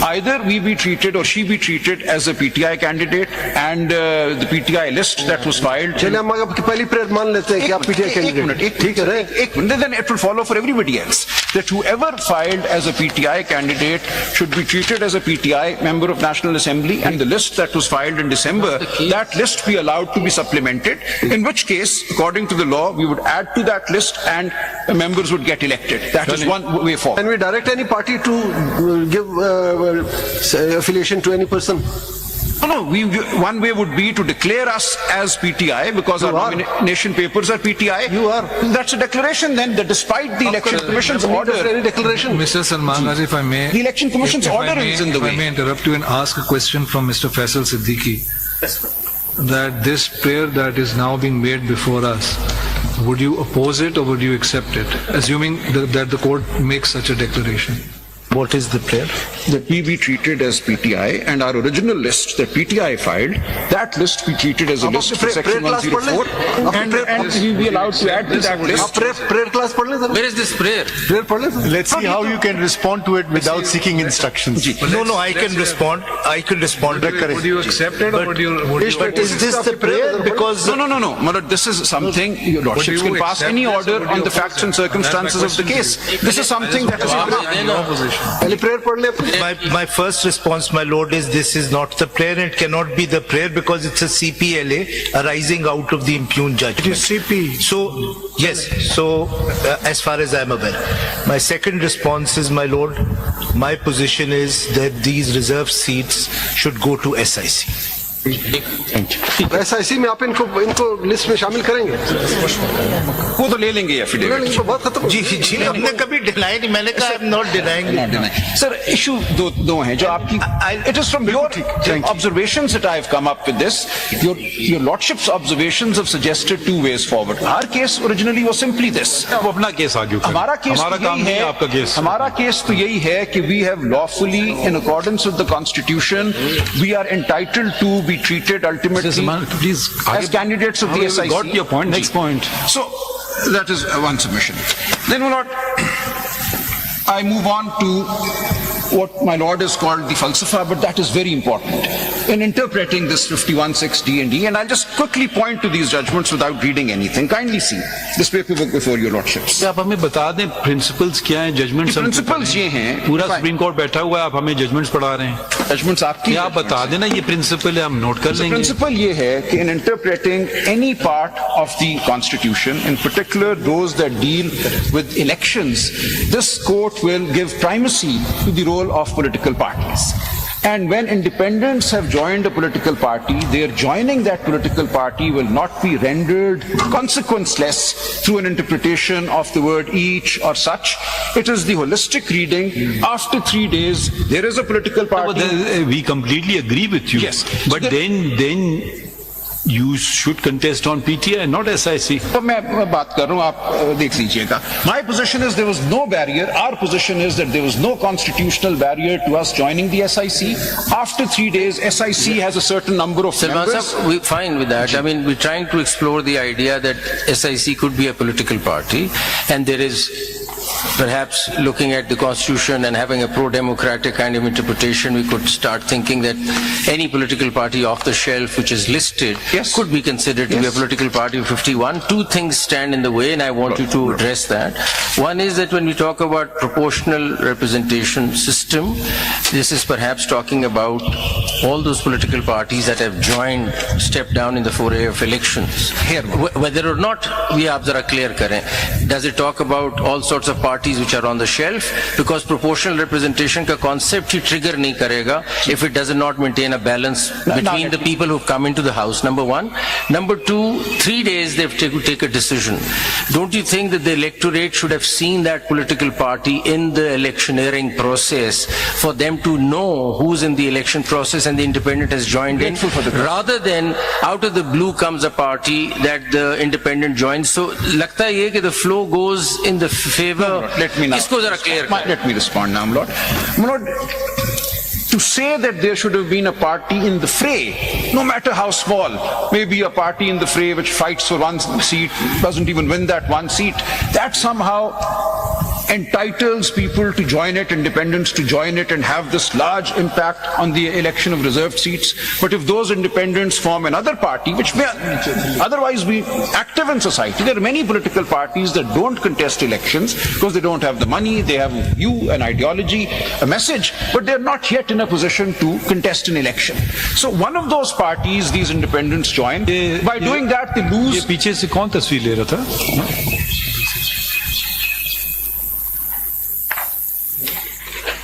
Either we be treated or she be treated as a PTI candidate, and the PTI list that was filed. चलिए हम आपकी पहली प्रेयर मान लेते हैं कि आप PTI candidate. ठीक है. एक minute, then it will follow for everybody else that whoever filed as a PTI candidate should be treated as a PTI member of National Assembly, and the list that was filed in December, that list be allowed to be supplemented, in which case, according to the law, we would add to that list and members would get elected. That is one way forward. Can we direct any party to give affiliation to any person? No, one way would be to declare us as PTI, because our nomination papers are PTI. You are. That's a declaration then, that despite the Election Commission's order. Any declaration? Mr. Salman Ghazi, if I may. The Election Commission's order is in the way. If I may interrupt you and ask a question from Mr. Faisal Siddiqui. That this prayer that is now being made before us, would you oppose it or would you accept it? Assuming that the court makes such a declaration. What is the prayer? That we be treated as PTI, and our original list that PTI filed, that list be treated as a list for section 104, and we be allowed to add to that list. Prayer class पढ़ लें. Where is this prayer? Prayer पढ़ लें. Let's see how you can respond to it without seeking instructions. No, I can respond. Would you accept it or would you? Is this the prayer? Because No. Malad, this is something your lordships can pass any order on the facts and circumstances of the case. This is something that is enough. पहले prayer पढ़ लें. My first response, my lord, is this is not the prayer. It cannot be the prayer because it's a CPLA arising out of the impugned judgment. it is CP. So, yes. So, as far as I'm aware. My second response is, my lord, my position is that these reserved seats should go to SIC. SIC में आप इनको list में शामिल करेंगे? वो तो ले लेंगे एफिडेविट. बात खत्म. जी हमने कभी डिनाई नहीं. मैंने कहा I'm not denying. Sir, issue दो हैं जो आपकी. It is from your observations that I have come up with this. Your lordship's observations have suggested two ways forward. Our case originally was simply this. अब अपना case आगे करें. हमारा case हमारा काम नहीं है आपका केस. हमारा केस तो यही है कि we have lawfully, in accordance with the Constitution, we are entitled to be treated ultimately as candidates of the SIC. Got your point. Next point. So that is one submission. Then, my lord, I move on to what my lord has called the falsafa, but that is very important in interpreting this 51(6)(d) and E. And I'll just quickly point to these judgments without reading anything. Kindly see this paperwork before your lordships. आप हमें बता दें principles क्या हैं, judgements. Principles ये हैं. पूरा supreme court बैठा हुआ है, आप हमें जजमेंट्स पढ़ा रहे हैं. जजमेंट्स आपकी. आप बता देना ये प्रिंसिपल है, हम नोट कर लेंगे. प्रिंसिपल ये है कि in interpreting any part of the Constitution, in particular those that deal with elections, this court will give primacy to the role of political parties. And when independents have joined a political party, their joining that political party will not be rendered consequenceless through an interpretation of the word each or such. It is the holistic reading. After 3 days, there is a political party. We completely agree with you. Yes. But then You should contest on PTI, not SIC. तो मैं बात कर रहा हूं, आप देख लीजिएगा. My position is there was no barrier. Our position is that there was no constitutional barrier to us joining the SIC. After 3 days, SIC has a certain number of Salman members. Sahab, we're fine with that. I mean, we're trying to explore the idea that SIC could be a political party, and there is perhaps looking at the constitution and having a pro-democratic kind of interpretation, we could start thinking that any political party off the shelf which is listed Yes. could be considered to be a political party of 51. Two things stand in the way, and I want you to address that. One is that when we talk about proportional representation system, this is perhaps talking about all those political parties that have joined, stepped down in the foray of elections. Whether or not we are clear kare. Does it talk about all sorts of parties which are on the shelf? Because proportional representation ka concept he trigger नहीं करेगा if it does not maintain a balance between the people who've come into the house. Number one. Number two, 3 days they have to take a decision. Don't you think that the electorate should have seen that political party in the electioneering process for them to know who's in the election process and the independent has joined in, rather than out of the blue comes a party that the independent joins? So लगता है कि the flow goes in the favor. Let me now. इसको जरा clear करें. Let me respond now, my lord. My lord, to say that there should have been a party in the fray, no matter how small, maybe a party in the fray which fights for one seat, doesn't even win that one seat, that somehow entitles people to join it, independents to join it, and have this large impact on the election of reserved seats. But if those independents form another party, which may otherwise be active in society, there are many political parties that don't contest elections because they don't have the money, they have a view, an ideology, a message, but they're not yet in a position to contest an election. So one of those parties, these independents join. By doing that, they ये lose. पीछे से कौन तस्वीर ले रहा था?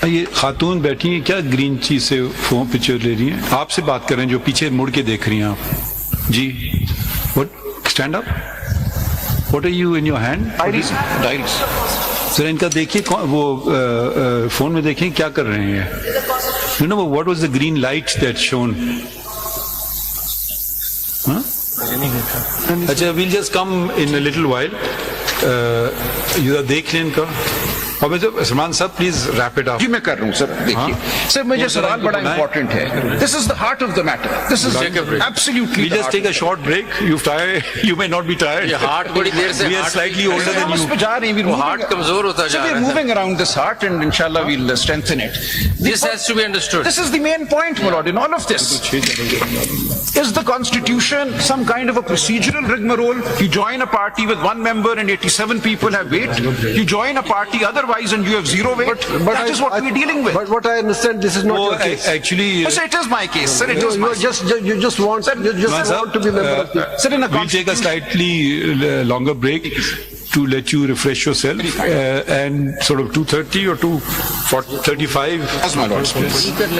ये खातून बैठी हैं, क्या ग्रीन चीज से फोन पिक्चर ले रही हैं? आपसे बात कर रहे हैं, जो पीछे मुड़ के देख रही हैं आप. जी, what, stand up. What are you in your hand? Diaries. Sir इनका देखिए, वो फोन में देखिए क्या कर रहे हैं. You know what was the green light that shone? अच्छा, will just come in a little while. You देख लें इनका. अब Salman sahab please wrap it up. जी मैं कर रहा हूँ सर. देखिए सर, मुझे सवाल बड़ा इंपॉर्टेंट है. This is the heart of the matter. This is absolutely. We just take a short break. You may not be tired. ये heart बड़ी देर से We are slightly older than you. जा रहे हैं. वो heart कमजोर होता जा We're रहा है. moving around this heart, and inshallah we'll strengthen it. This has to be understood. This is the main point, my lord, in all of this. Is the constitution some kind of a procedural rigmarole? You join a party with one member and 87 people have weight. You join a party otherwise and you have zero weight. That is what we're dealing with. But what I understand, this is not your case. Actually, Yes, sir, it is my case, sir. It is my You just want to be member of the. Sir, in a we'll take a slightly longer break to let you refresh yourself and sort of 2:30 or 2:35. As my lord, please.